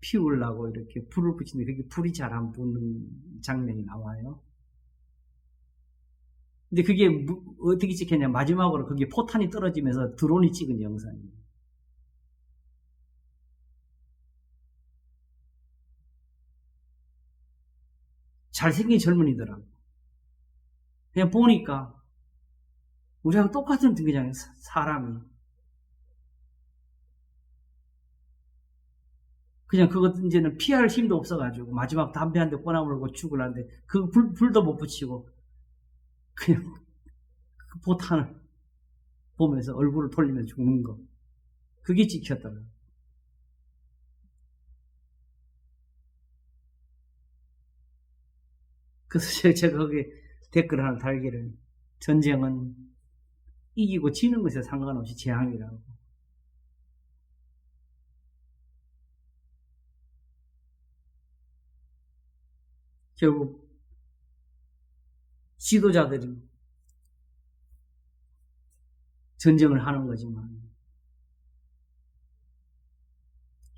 피우려고 이렇게 불을 붙이는데 그게 불이 잘 안 붙는 장면이 나와요. 근데 그게 어떻게 찍혔냐? 마지막으로 그게 포탄이 떨어지면서 드론이 찍은 영상이에요. 잘생긴 젊은이더라고. 그냥 보니까 우리하고 똑같은 그냥 사람이 그냥 그것 이제는 피할 힘도 없어가지고 마지막 담배 한 대 꺼나물고 죽으려는데 그 불도 못 붙이고 그냥 그 포탄을 보면서 얼굴을 돌리면서 죽는 거. 그게 찍혔더라고요. 그래서 제가 거기에 댓글 하나 달기를 전쟁은 이기고 지는 것에 상관없이 재앙이라고. 결국 지도자들이 전쟁을 하는 거지만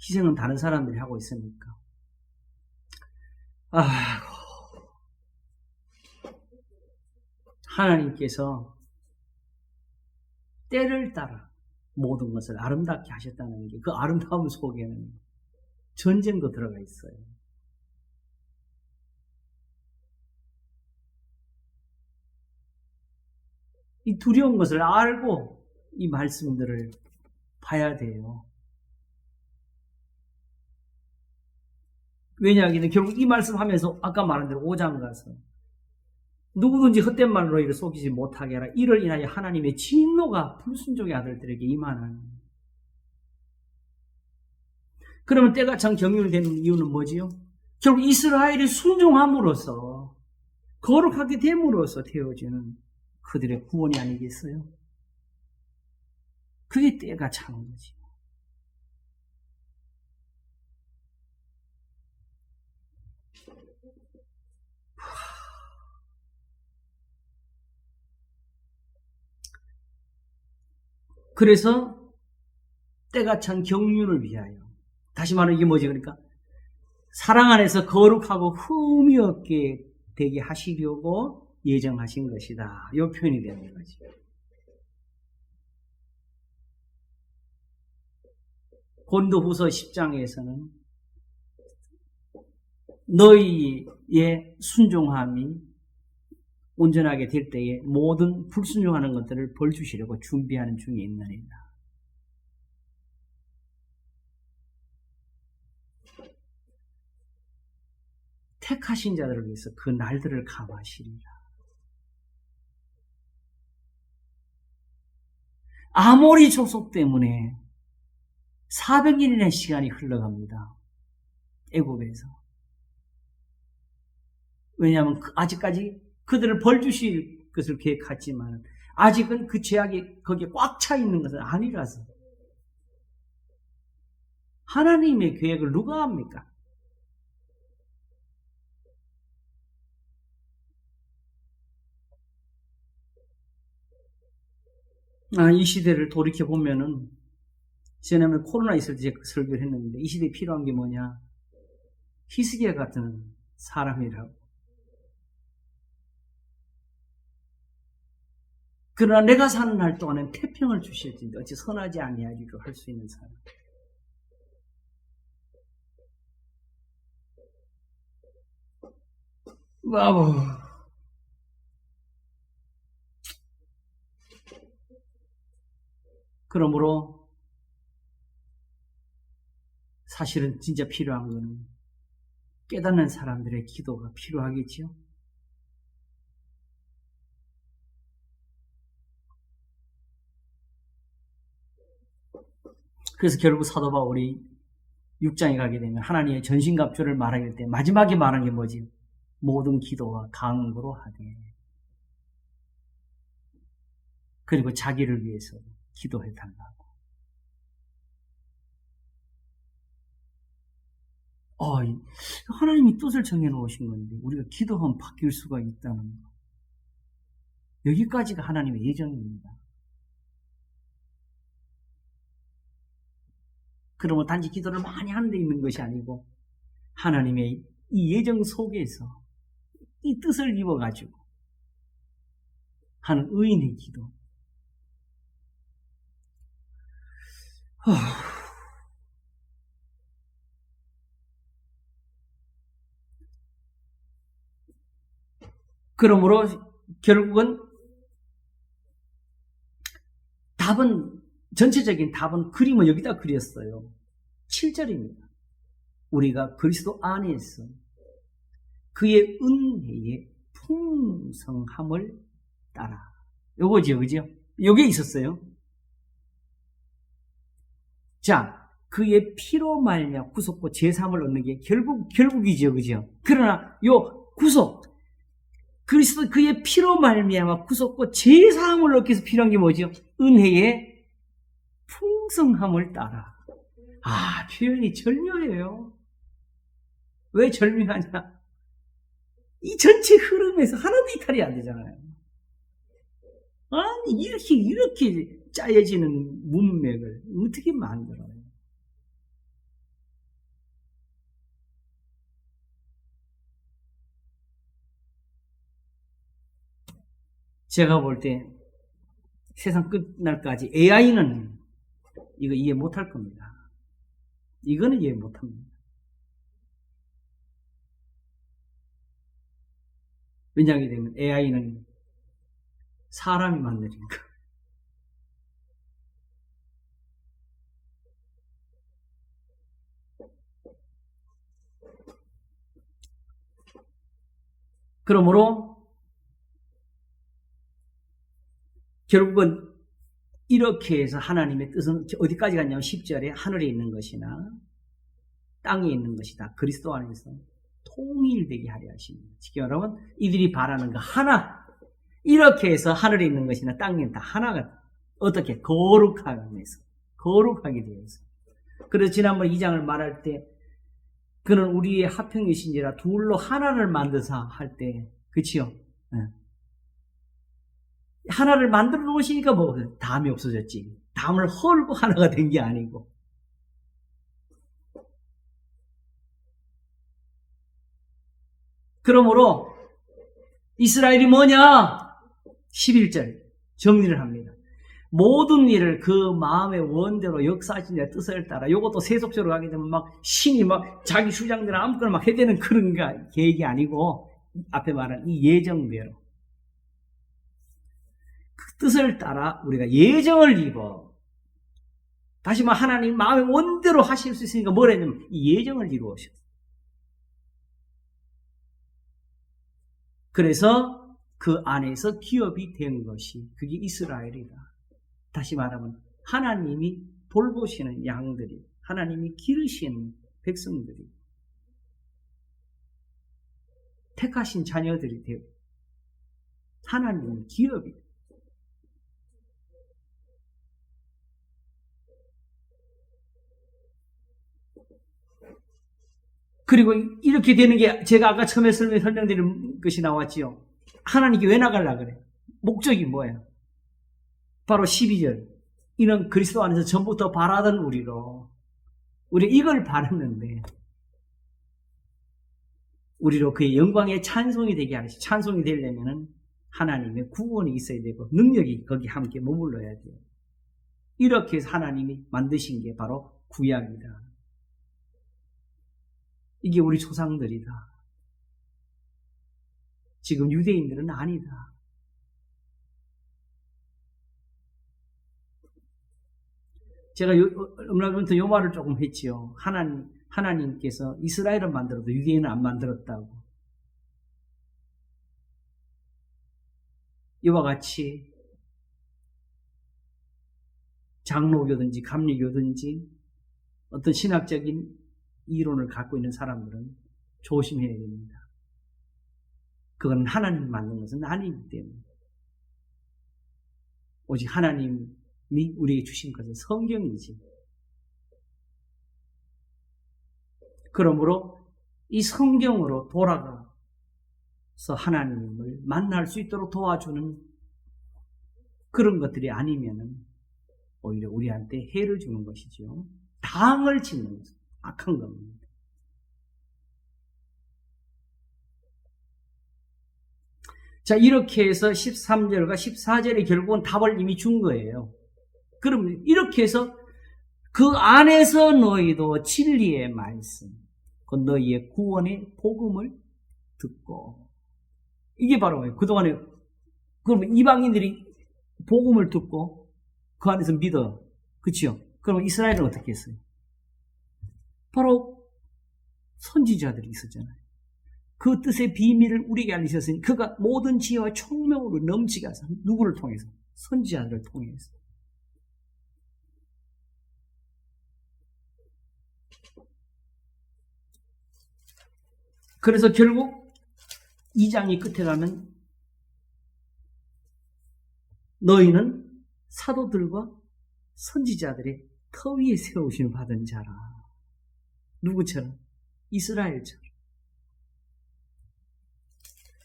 희생은 다른 사람들이 하고 있으니까. 하나님께서 때를 따라 모든 것을 아름답게 하셨다는 게, 그 아름다움 속에는 전쟁도 들어가 있어요. 이 두려운 것을 알고 이 말씀들을 봐야 돼요. 왜냐하면 결국 이 말씀하면서 아까 말한 대로 5장 가서 누구든지 헛된 말로 너희를 속이지 못하게 하라. 이를 인하여 하나님의 진노가 불순종의 아들들에게 임하는. 그러면 때가 참 경륜되는 이유는 뭐지요? 결국 이스라엘이 순종함으로써 거룩하게 됨으로써 되어지는 그들의 구원이 아니겠어요? 그게 때가 차는 거지. 그래서 때가 찬 경륜을 위하여, 다시 말하면 이게 뭐지? 그러니까 사랑 안에서 거룩하고 흠이 없게 되게 하시려고 예정하신 것이다. 이 표현이 되는 거지. 고린도후서 10장에서는 너희의 순종함이 온전하게 될 때에 모든 불순종하는 것들을 벌 주시려고 준비하는 중에 있느니라. 택하신 자들을 위해서 그 날들을 감하시리라. 아모리 족속 때문에 400년의 시간이 흘러갑니다. 애굽에서. 왜냐하면 아직까지 그들을 벌 주실 것을 계획했지만 아직은 그 죄악이 거기에 꽉 차 있는 것은 아니라서. 하나님의 계획을 누가 합니까? 이 시대를 돌이켜보면은, 지난번에 코로나 있을 때 제가 설교를 했는데, 이 시대에 필요한 게 뭐냐? 히스기야 같은 사람이라고. 그러나 내가 사는 날 동안엔 태평을 주실진데 어찌 선하지 아니하리로 할 수 있는 사람. 그러므로 사실은 진짜 필요한 것은 깨닫는 사람들의 기도가 필요하겠지요. 그래서 결국 사도 바울이 6장에 가게 되면 하나님의 전신갑주를 말할 때 마지막에 말한 게 뭐지? 모든 기도와 간구로 하되, 그리고 자기를 위해서 기도해 달라고. 하나님이 뜻을 정해놓으신 건데 우리가 기도하면 바뀔 수가 있다는 거. 여기까지가 하나님의 예정입니다. 그러면 단지 기도를 많이 하는 데 있는 것이 아니고 하나님의 이 예정 속에서 이 뜻을 입어가지고 하는 의인의 기도. 그러므로 결국은 전체적인 답은 그림은 여기다 그렸어요. 7절입니다. 우리가 그리스도 안에서 그의 은혜의 풍성함을 따라. 요거죠, 그죠? 요게 있었어요. 자, 그의 피로 말미암아 구속과 제사함을 얻는 게 결국이죠, 그죠? 그러나 요 구속, 그리스도 그의 피로 말미암아 구속과 제사함을 얻기 위해서 필요한 게 뭐죠? 은혜의 풍성함을 따라. 표현이 절묘해요. 왜 절묘하냐? 이 전체 흐름에서 하나도 이탈이 안 되잖아요. 아니, 이렇게 짜여지는 문맥을 어떻게 만들어요? 제가 볼 때 세상 끝날까지 AI는 이거 이해 못할 겁니다. 이거는 이해 못합니다. 왜냐하게 되면 AI는 사람이 만드니까. 그러므로 결국은 이렇게 해서 하나님의 뜻은 어디까지 갔냐면 10절에 하늘에 있는 것이나 땅에 있는 것이다. 그리스도 안에서 통일되게 하려 하십니다. 지금 여러분, 이들이 바라는 거 하나, 이렇게 해서 하늘에 있는 것이나 땅에 있는 다 하나가 어떻게 거룩하게 되어서. 그래서 지난번 2장을 말할 때 그는 우리의 합형이신지라 둘로 하나를 만드사 할 때, 그치요? 네. 하나를 만들어 놓으시니까 뭐 담이 없어졌지. 담을 헐고 하나가 된 게 아니고. 그러므로 이스라엘이 뭐냐? 11절 정리를 합니다. 모든 일을 그 마음의 원대로 역사하신 내 뜻을 따라. 이것도 세속적으로 가게 되면 막 신이 막 자기 주장대로 아무거나 막 해대는 그런 계획이 아니고 앞에 말한 이 예정대로 그 뜻을 따라 우리가 예정을 입어. 다시 말 하나님 마음의 원대로 하실 수 있으니까 뭐라 했냐면 이 예정을 이루어서. 그래서 그 안에서 기업이 된 것이 그게 이스라엘이다. 다시 말하면 하나님이 돌보시는 양들이, 하나님이 기르시는 백성들이, 택하신 자녀들이 되고 하나님의 기업이. 그리고 이렇게 되는 게 제가 아까 처음에 설명드린 것이 나왔지요. 하나님께 왜 나가려고 그래? 목적이 뭐예요? 바로 12절. 이는 그리스도 안에서 전부터 바라던 우리로. 우리 이걸 바랐는데 우리로 그의 영광의 찬송이 되게 하시고, 찬송이 되려면 하나님의 구원이 있어야 되고 능력이 거기 함께 머물러야 돼요. 이렇게 해서 하나님이 만드신 게 바로 구약이다. 이게 우리 조상들이다. 지금 유대인들은 아니다. 제가 얼마 전부터 요 말을 조금 했지요. 하나님께서 이스라엘을 만들어도 유대인은 안 만들었다고. 이와 같이 장로교든지 감리교든지 어떤 신학적인 이론을 갖고 있는 사람들은 조심해야 됩니다. 그건 하나님이 만든 것은 아니기 때문에. 오직 하나님이 우리에게 주신 것은 성경이지. 그러므로 이 성경으로 돌아가서 하나님을 만날 수 있도록 도와주는 그런 것들이 아니면은 오히려 우리한테 해를 주는 것이죠. 당을 짓는 것은 악한 겁니다. 자, 이렇게 해서 13절과 14절에 결국은 답을 이미 준 거예요. 그럼 이렇게 해서 그 안에서 너희도 진리의 말씀, 그 너희의 구원의 복음을 듣고. 이게 바로 뭐예요? 그동안에 그러면 이방인들이 복음을 듣고 그 안에서 믿어. 그치요? 그럼 이스라엘은 어떻게 했어요? 바로 선지자들이 있었잖아요. 그 뜻의 비밀을 우리에게 알리셨으니 그가 모든 지혜와 총명으로 넘치게 하사. 누구를 통해서? 선지자들을 통해서. 그래서 결국 2장이 끝에 가면 너희는 사도들과 선지자들의 터 위에 세우심을 받은 자라. 누구처럼? 이스라엘처럼.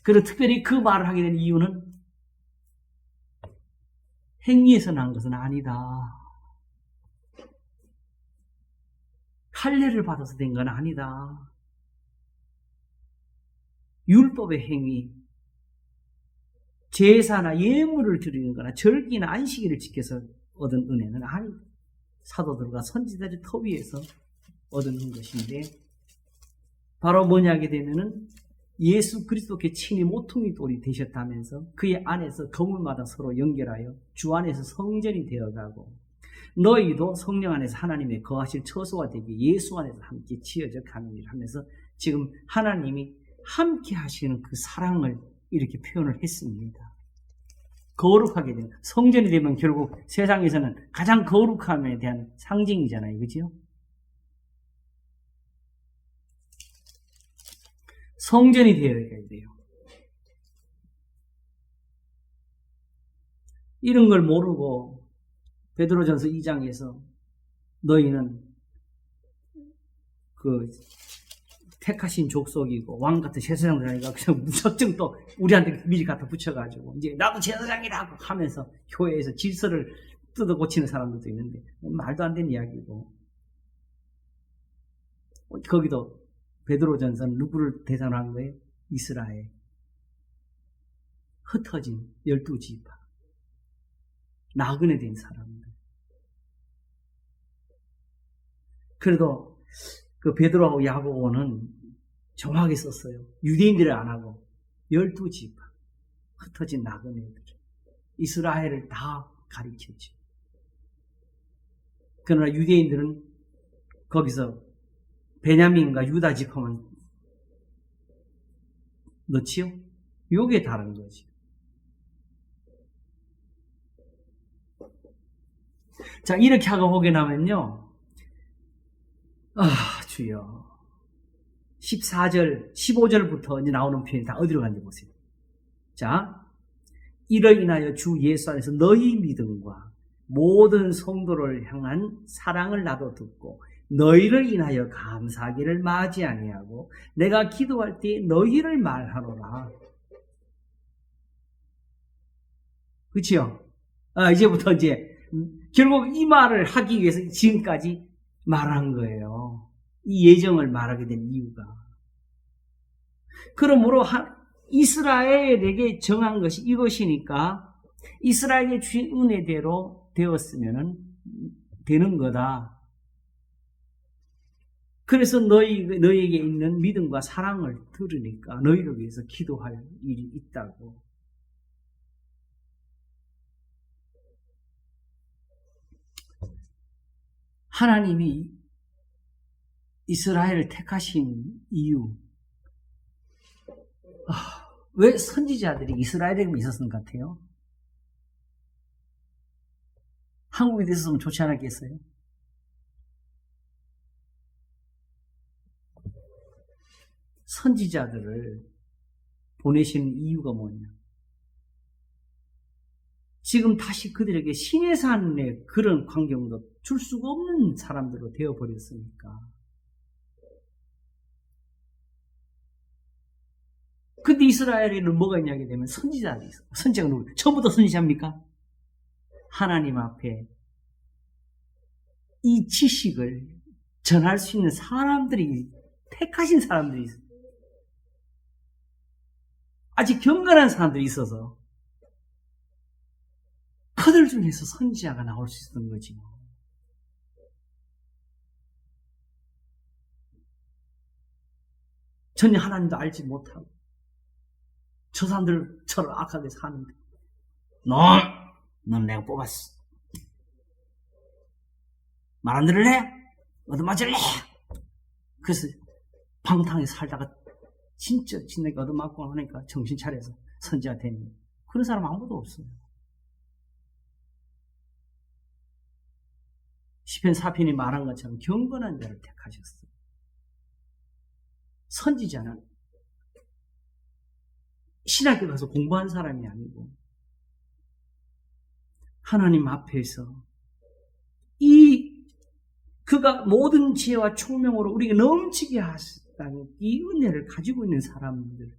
그리고 특별히 그 말을 하게 된 이유는 행위에서 난 것은 아니다. 할례를 받아서 된 건 아니다. 율법의 행위, 제사나 예물을 드리는 거나 절기나 안식일을 지켜서 얻은 은혜는 아니다. 사도들과 선지자의 터 위에서 얻은 것인데, 바로 뭐냐 하게 되면은 예수 그리스도께 친히 모퉁이 돌이 되셨다면서 그의 안에서 거물마다 서로 연결하여 주 안에서 성전이 되어가고, 너희도 성령 안에서 하나님의 거하실 처소가 되기 예수 안에서 함께 지어져 가느니라 하면서 지금 하나님이 함께 하시는 그 사랑을 이렇게 표현을 했습니다. 거룩하게 된 성전이 되면 결국 세상에서는 가장 거룩함에 대한 상징이잖아요. 그죠? 성전이 되어야 돼요. 이런 걸 모르고 베드로전서 2장에서 너희는 그 택하신 족속이고 왕 같은 제사장들이니까 그냥 무작정 또 우리한테 미리 갖다 붙여가지고 이제 나도 제사장이라고 하면서 교회에서 질서를 뜯어 고치는 사람들도 있는데 말도 안 되는 이야기고, 거기도 베드로전서는 누구를 대상으로 한 거예요? 이스라엘. 흩어진 12지파. 나그네 된 사람들. 그래도 그 베드로하고 야고보는 정확하게 썼어요. 유대인들을 안 하고 12지파. 흩어진 나그네들. 이스라엘을 다 가리켰죠. 그러나 유대인들은 거기서 베냐민과 유다 지파만 넣지요? 요게 다른 거지. 자, 이렇게 하고 보게 나면요. 주여. 14절, 15절부터 이제 나오는 표현이 다 어디로 간지 보세요. 자, 이로 인하여 주 예수 안에서 너희 믿음과 모든 성도를 향한 사랑을 나도 듣고 너희를 인하여 감사하기를 마지 아니하고 내가 기도할 때 너희를 말하노라. 그치요? 이제부터 이제 결국 이 말을 하기 위해서 지금까지 말한 거예요. 이 예정을 말하게 된 이유가. 그러므로 이스라엘에게 정한 것이 이것이니까 이스라엘의 주신 은혜대로 되었으면 되는 거다. 그래서 너희에게 있는 믿음과 사랑을 들으니까 너희를 위해서 기도할 일이 있다고. 하나님이 이스라엘을 택하신 이유, 왜 선지자들이 이스라엘에게만 있었던 것 같아요? 한국에 있었으면 좋지 않았겠어요? 선지자들을 보내신 이유가 뭐냐? 지금 다시 그들에게 시내산의 그런 광경도 줄 수가 없는 사람들로 되어버렸으니까. 근데 이스라엘에는 뭐가 있냐게 되면 선지자들이 있어요. 선지자가 누구? 처음부터 선지자입니까? 하나님 앞에 이 지식을 전할 수 있는 사람들이, 택하신 사람들이 있어요. 아직 경건한 사람들이 있어서 그들 중에서 선지자가 나올 수 있었던 거지. 전혀 하나님도 알지 못하고 저 사람들처럼 악하게 사는데 넌 내가 뽑았어. 말 안 들을래? 얻어맞을래? 그래서 방탕하게 살다가 진짜 내가 얻어맞고 하니까 정신 차려서 선지자 되는 그런 사람 아무도 없어요. 시편 4편이 말한 것처럼 경건한 자를 택하셨어요. 선지자는 신학교 가서 공부한 사람이 아니고 하나님 앞에서 그가 모든 지혜와 총명으로 우리에게 넘치게 하셨다는 이 은혜를 가지고 있는 사람들,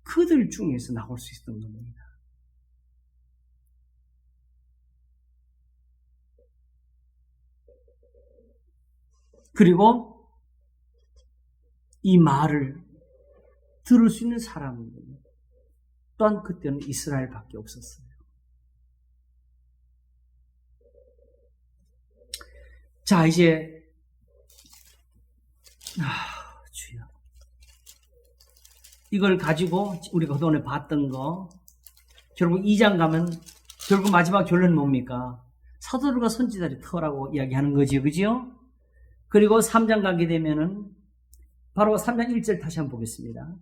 그들 중에서 나올 수 있었던 겁니다. 그리고 이 말을 들을 수 있는 사람은 또한 그때는 이스라엘밖에 없었어요. 자, 이제 주여, 이걸 가지고 우리가 그동안에 봤던 거, 결국 2장 가면 결국 마지막 결론은 뭡니까? 사도들과 선지자들이 터라고 이야기하는 거지요, 그죠? 그리고 3장 가게 되면은 바로 3장 1절 다시 한번 보겠습니다.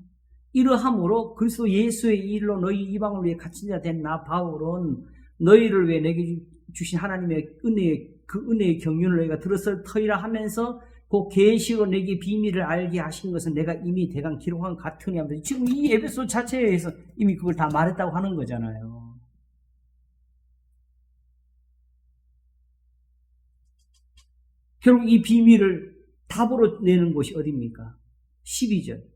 이러함으로 그리스도 예수의 일로 너희 이방을 위해 갇힌 자 된 나 바울은 너희를 위해 내게 주신 하나님의 은혜의 경륜을 너희가 들었을 터이라 하면서 그 계시로 내게 비밀을 알게 하신 것은 내가 이미 대강 기록한 것 같으니 하면서 지금 이 에베소 자체에서 이미 그걸 다 말했다고 하는 거잖아요. 결국 이 비밀을 답으로 내는 곳이 어디입니까? 12절.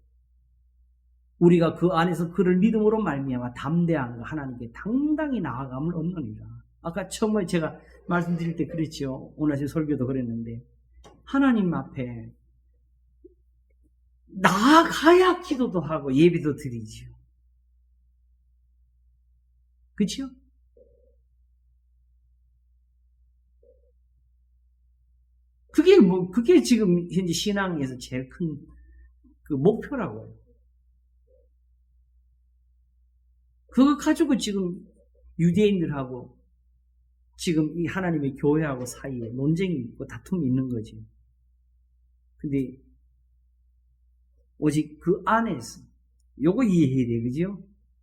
우리가 그 안에서 그를 믿음으로 말미암아 담대함과 하나님께 당당히 나아감을 얻느니라. 아까 처음에 제가 말씀드릴 때 그랬죠. 오늘 아침 설교도 그랬는데 하나님 앞에 나아가야 기도도 하고 예배도 드리죠. 그렇죠? 그게 지금 현재 신앙에서 제일 큰 그 목표라고요. 그거 가지고 지금 유대인들하고 지금 이 하나님의 교회하고 사이에 논쟁이 있고 다툼이 있는 거지. 근데 오직 그 안에서 요거 이해해야 돼, 그죠?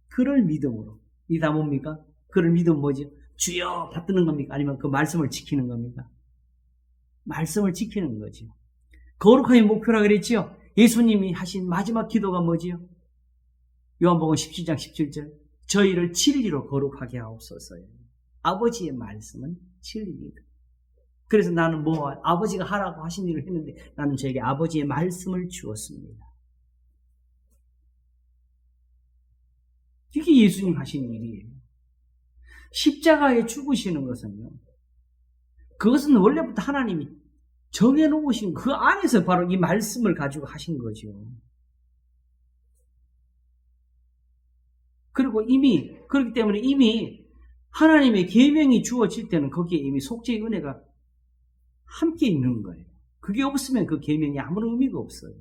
그를 믿음으로. 이게 다 뭡니까? 그를 믿으면 뭐죠? 주여 받드는 겁니까? 아니면 그 말씀을 지키는 겁니까? 말씀을 지키는 거죠. 거룩함이 목표라 그랬지요? 예수님이 하신 마지막 기도가 뭐지요? 요한복음 17장 17절. 저희를 진리로 거룩하게 하옵소서요. 아버지의 말씀은 진리입니다. 그래서 나는 아버지가 하라고 하신 일을 했는데 나는 저에게 아버지의 말씀을 주었습니다. 이게 예수님 하신 일이에요. 십자가에 죽으시는 것은요, 그것은 원래부터 하나님이 정해놓으신 그 안에서 바로 이 말씀을 가지고 하신 거죠. 그리고 그렇기 때문에 이미 하나님의 계명이 주어질 때는 거기에 이미 속죄의 은혜가 함께 있는 거예요. 그게 없으면 그 계명이 아무런 의미가 없어요.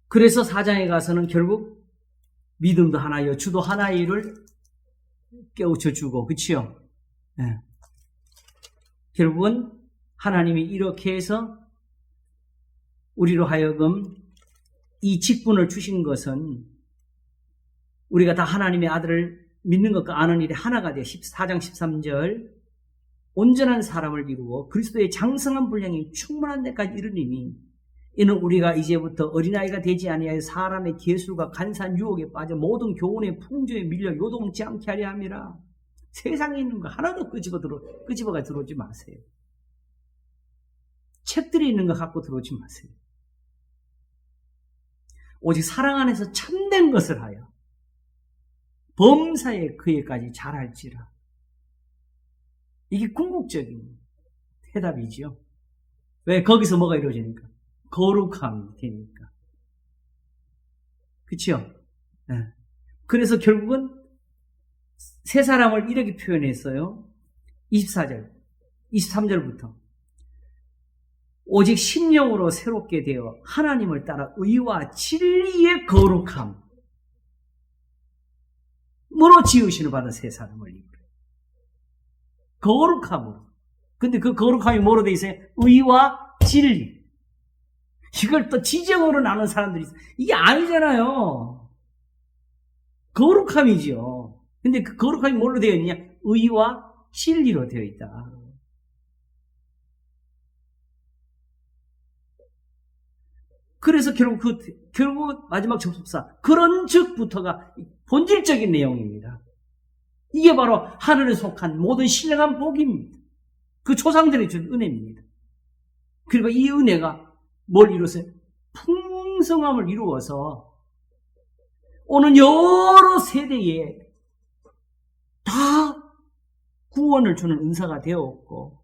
그래서 4장에 가서는 결국 믿음도 하나요, 주도 하나이를 깨우쳐 주고, 그치요? 네. 결국은 하나님이 이렇게 해서 우리로 하여금 이 직분을 주신 것은 우리가 다 하나님의 아들을 믿는 것과 아는 일이 하나가 되어 4장 13절 온전한 사람을 이루어 그리스도의 장성한 분량이 충만한 데까지 이르리니 이는 우리가 이제부터 어린아이가 되지 아니하여 사람의 계술과 간사한 유혹에 빠져 모든 교훈의 풍조에 밀려 요동치 않게 하려 함이라. 세상에 있는 거 하나도 끄집어가 들어오지 마세요. 책들이 있는 거 갖고 들어오지 마세요. 오직 사랑 안에서 참된 것을 하여 범사에 그에까지 잘할지라. 이게 궁극적인 해답이지요. 왜? 거기서 뭐가 이루어지니까? 거룩함이 되니까. 그치요? 네. 그래서 결국은 세 사람을 이렇게 표현했어요. 24절, 23절부터. 오직 심령으로 새롭게 되어 하나님을 따라 의와 진리의 거룩함으로 지으심을 받은 세 사람을 이루어요. 거룩함으로. 근데 그 거룩함이 뭐로 되어 있어요? 의와 진리. 이걸 또 지정으로 나눈 사람들이 있어요. 이게 아니잖아요. 거룩함이죠. 근데 그 거룩함이 뭘로 되어 있느냐? 의와 진리로 되어 있다. 그래서 결국 마지막 접속사 그런 즉부터가 본질적인 내용입니다. 이게 바로 하늘에 속한 모든 신령한 복입니다. 그 조상들이 준 은혜입니다. 그리고 이 은혜가 뭘 이루었어요? 풍성함을 이루어서 오는 여러 세대에 다 구원을 주는 은사가 되었고,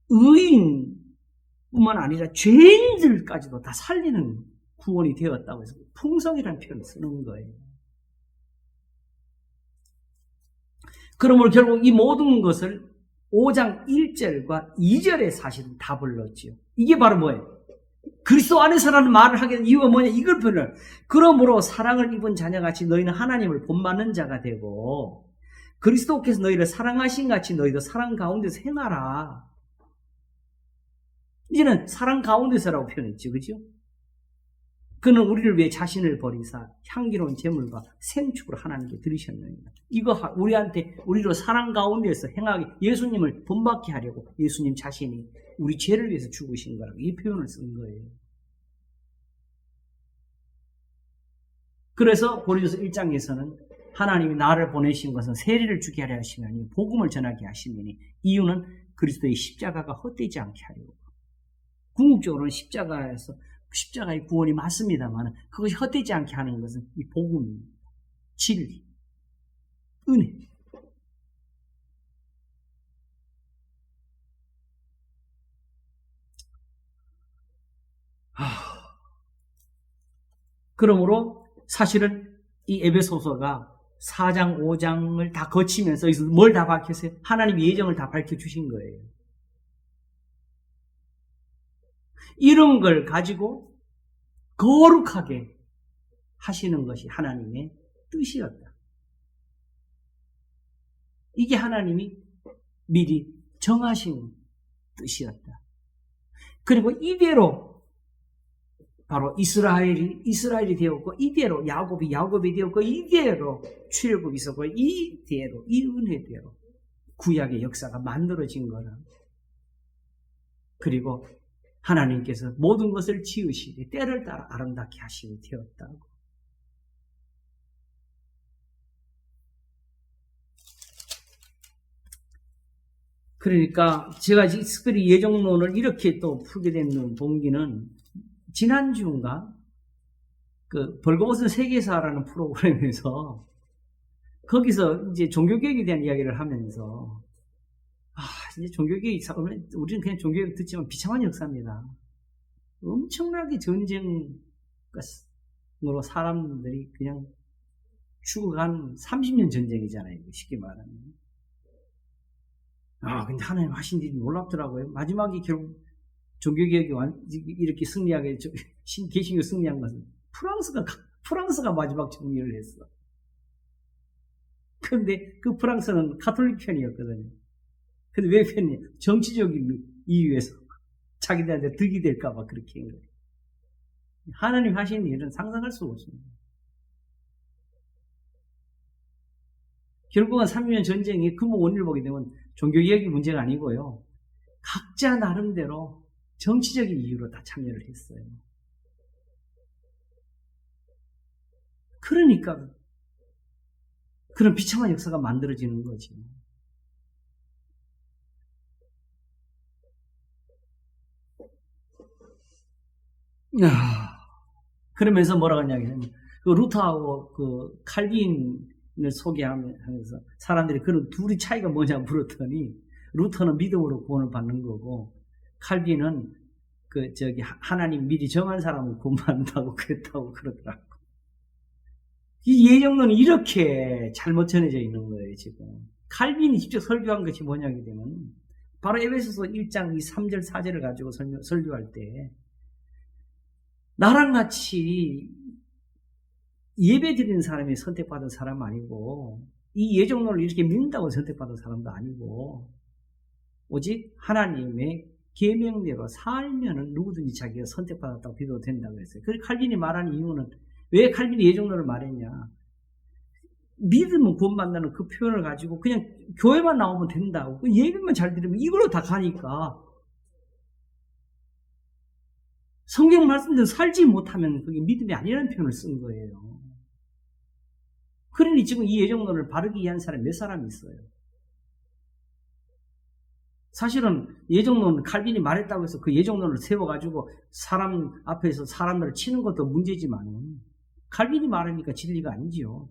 의인뿐만 아니라 죄인들까지도 다 살리는 구원이 되었다고 해서 풍성이라는 표현을 쓰는 거예요. 그러므로 결국 이 모든 것을 5장 1절과 2절의 사실은 다 불렀지요. 이게 바로 뭐예요? 그리스도 안에서라는 말을 하게 된 이유가 뭐냐? 이걸 표현을. 그러므로 사랑을 입은 자녀같이 너희는 하나님을 본받는 자가 되고, 그리스도께서 너희를 사랑하신 같이 너희도 사랑 가운데서 행하라. 이제는 사랑 가운데서라고 표현했죠. 그죠? 그는 우리를 위해 자신을 버리사 향기로운 제물과 생축을 하나님께 드리셨느니라. 이거 우리로 사랑 가운데서 행하게, 예수님을 본받게 하려고 예수님 자신이 우리 죄를 위해서 죽으신 거라고 이 표현을 쓴 거예요. 그래서 고린도서 1장에서는 하나님이 나를 보내신 것은 세례를 주게 하려 하시며 복음을 전하게 하시니, 이유는 그리스도의 십자가가 헛되지 않게 하려고. 궁극적으로는 십자가의 구원이 맞습니다만 그것이 헛되지 않게 하는 것은 이 복음입니다. 진리, 은혜. 그러므로 사실은 이 에베소서가 4장, 5장을 다 거치면서 여기서 뭘 다 밝혔어요? 하나님의 예정을 다 밝혀주신 거예요. 이런 걸 가지고 거룩하게 하시는 것이 하나님의 뜻이었다. 이게 하나님이 미리 정하신 뜻이었다. 그리고 이대로 바로 이스라엘이 되었고, 이대로 야곱이 되었고, 이대로 출애굽이 있었고, 이대로 이 은혜대로 구약의 역사가 만들어진 거라. 그리고 하나님께서 모든 것을 지으시되 때를 따라 아름답게 하심이 되었다고. 그러니까 제가 특별히 예정론을 이렇게 또 풀게 된 동기는, 지난주인가 그 벌거벗은 세계사라는 프로그램에서 거기서 이제 종교개혁에 대한 이야기를 하면서, 이제 종교개혁, 우리는 그냥 종교개혁 듣지만 비참한 역사입니다. 엄청나게 전쟁으로 사람들이 그냥 죽어간 30년 전쟁이잖아요. 쉽게 말하면. 근데 하나님 하신 일이 놀랍더라고요. 마지막에 결국 종교개혁이 이렇게 승리하게, 개신교 승리한 것은 프랑스가 마지막 정리를 했어. 근데 그 프랑스는 가톨릭 편이었거든요. 근데 왜 편이냐? 정치적인 이유에서 자기들한테 득이 될까봐 그렇게 한 거예요. 하나님 하시는 일은 상상할 수가 없습니다. 결국은 3.2년 전쟁이 근본 원인을 보게 되면 종교개혁이 문제가 아니고요, 각자 나름대로 정치적인 이유로 다 참여를 했어요. 그러니까 그런 비참한 역사가 만들어지는 거죠. 그러면서 뭐라고 하냐면, 그 루터하고 그 칼빈을 소개하면서 사람들이 그런 둘이 차이가 뭐냐 물었더니, 루터는 믿음으로 구원을 받는 거고, 칼빈은 하나님 미리 정한 사람을 구원받는다고 그랬다고 그러더라고. 이 예정론은 이렇게 잘못 전해져 있는 거예요, 지금. 칼빈이 직접 설교한 것이 뭐냐게 되면, 바로 에베소서 1장 3절 4절을 가지고 설교할 때, 나랑 같이 예배 드리는 사람이 선택받은 사람 아니고, 이 예정론을 이렇게 믿는다고 선택받은 사람도 아니고, 오직 하나님의 계명대로 살면은 누구든지 자기가 선택받았다고 비교도 된다고 했어요. 그래서 칼빈이 말하는 이유는, 왜 칼빈이 예정론을 말했냐? 믿으면 구원받는다는 그 표현을 가지고 그냥 교회만 나오면 된다고, 그 예배만 잘 들으면 이걸로 다 가니까, 성경 말씀대로 살지 못하면 그게 믿음이 아니라는 표현을 쓴 거예요. 그러니 지금 이 예정론을 바르게 이해한 사람이 몇 사람이 있어요? 사실은 예정론, 칼빈이 말했다고 해서 그 예정론을 세워가지고 사람 앞에서 사람들을 치는 것도 문제지만 칼빈이 말하니까 진리가 아니지요.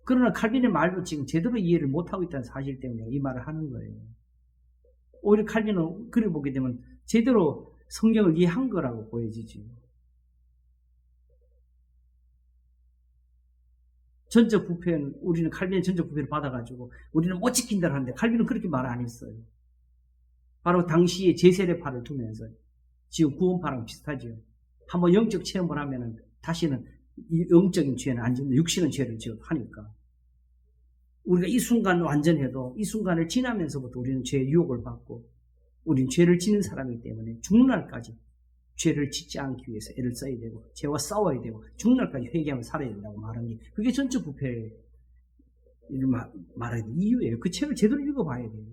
그러나 칼빈의 말도 지금 제대로 이해를 못하고 있다는 사실 때문에 이 말을 하는 거예요. 오히려 칼빈은 그래 보게 되면 제대로 성경을 이해한 거라고 보여지지. 전적 부패는, 우리는 칼빈의 전적 부패를 받아가지고 우리는 못 지킨다 하는데 칼빈은 그렇게 말 안 했어요. 바로 당시에 제세례파를 두면서 지금 구원파랑 비슷하죠. 한번 영적 체험을 하면은 다시는 이 영적인 죄는 안 짓는다. 육신은 죄를 하니까. 우리가 이 순간 완전해도 이 순간을 지나면서부터 우리는 죄의 유혹을 받고 우리는 죄를 짓는 사람이기 때문에 죽는 날까지 죄를 짓지 않기 위해서 애를 써야 되고 죄와 싸워야 되고 죽는 날까지 회개하며 살아야 된다고 말한 게 그게 전적 부패의 말하는 이유예요. 그 책을 제대로 읽어봐야 돼요.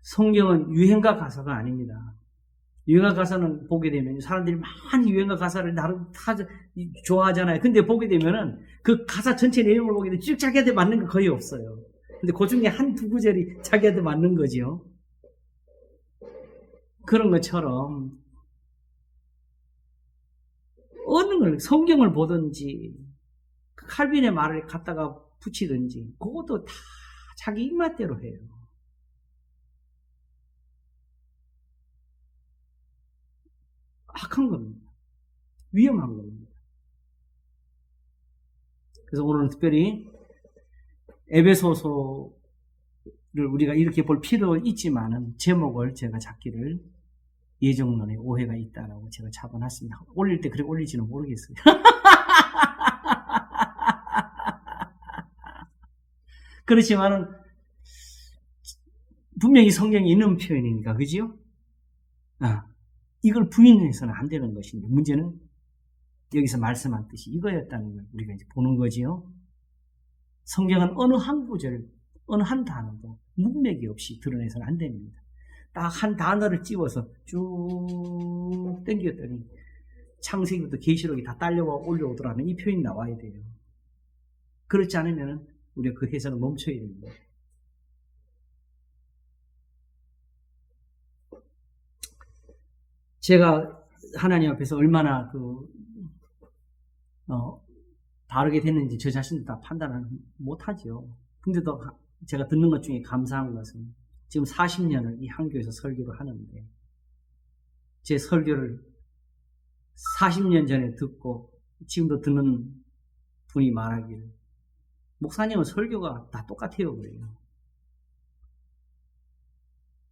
성경은 유행가 가사가 아닙니다. 유행가 가사는 보게 되면 사람들이 많이 유행가 가사를 나름 다 좋아하잖아요. 근데 보게 되면은 그 가사 전체 내용을 보게 되면 쭉 자기한테 맞는 거 거의 없어요. 근데 그 중에 한두 구절이 자기한테 맞는 거지요. 그런 것처럼 어느 걸 성경을 보든지 칼빈의 말을 갖다가 붙이든지 그것도 다 자기 입맛대로 해요. 악한 겁니다. 위험한 겁니다. 그래서 오늘은 특별히 에베소서를 우리가 이렇게 볼 필요 있지만은 제목을 제가 잡기를 예정론에 오해가 있다라고 제가 잡아놨습니다. 올릴 때 그렇게 올릴지는 모르겠어요. 그렇지만은 분명히 성경에 있는 표현이니까, 그지요? 이걸 부인해서는 안 되는 것인데 문제는 여기서 말씀한 뜻이 이거였다는 걸 우리가 이제 보는 거지요. 성경은 어느 한 구절, 어느 한 단어도 문맥이 없이 드러내서는 안 됩니다. 딱 한 단어를 찝어서 쭉 당겼더니 창세기부터 계시록이 다 딸려와 올려오더라는 이 표현이 나와야 돼요. 그렇지 않으면 우리가 그 해석을 멈춰야 됩니다. 제가 하나님 앞에서 얼마나 바르게 됐는지 저 자신도 다 판단을 못하죠. 근데도 제가 듣는 것 중에 감사한 것은 지금 40년을 이 한교에서 설교를 하는데 제 설교를 40년 전에 듣고 지금도 듣는 분이 말하기를 목사님은 설교가 다 똑같아요 그래요.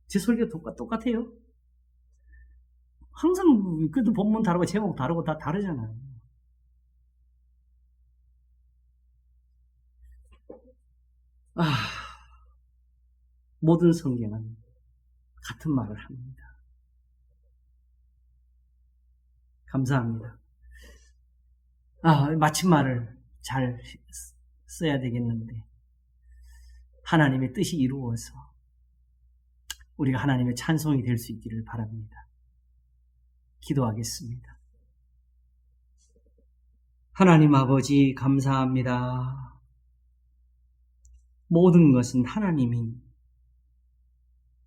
제 설교 똑같아요? 항상 그래도 본문 다르고 제목 다르고 다 다르잖아요. 모든 성경은 같은 말을 합니다. 감사합니다. 마침말을 잘 써야 되겠는데 하나님의 뜻이 이루어서 우리가 하나님의 찬송이 될 수 있기를 바랍니다. 기도하겠습니다. 하나님 아버지 감사합니다. 모든 것은 하나님이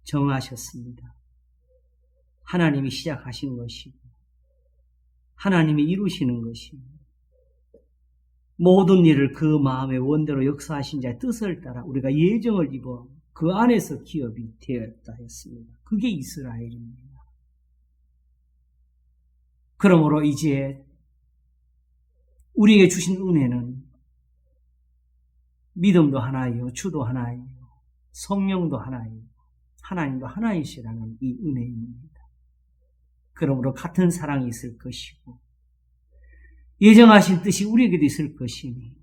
정하셨습니다. 하나님이 시작하신 것이고 하나님이 이루시는 것입니다. 모든 일을 그 마음의 원대로 역사하신 자의 뜻을 따라 우리가 예정을 입어 그 안에서 기업이 되었다 했습니다. 그게 이스라엘입니다. 그러므로 이제 우리에게 주신 은혜는 믿음도 하나이요, 주도 하나이요, 성령도 하나이요, 하나님도 하나이시라는 이 은혜입니다. 그러므로 같은 사랑이 있을 것이고 예정하신 뜻이 우리에게도 있을 것이니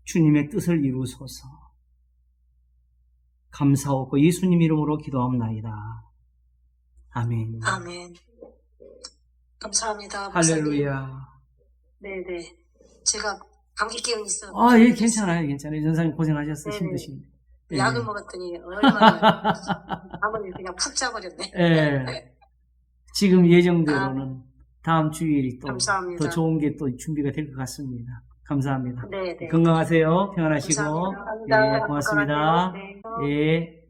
주님의 뜻을 이루소서. 감사하고 예수님 이름으로 기도합나이다. 아멘. 아멘. 감사합니다. 할렐루야. 네네. 제가 감기 기운이 있어. 예, 괜찮아요. 전사님 고생하셨어요. 힘드신데. 예. 약을 먹었더니 얼마나 잠을 그냥 푹 자버렸네. 예. 지금 예정대로는 다음 주일이 또 감사합니다. 더 좋은 게 또 준비가 될 것 같습니다. 감사합니다. 네, 네. 건강하세요. 평안하시고. 감사합니다. 예, 고맙습니다. 건강하세요. 네. 예.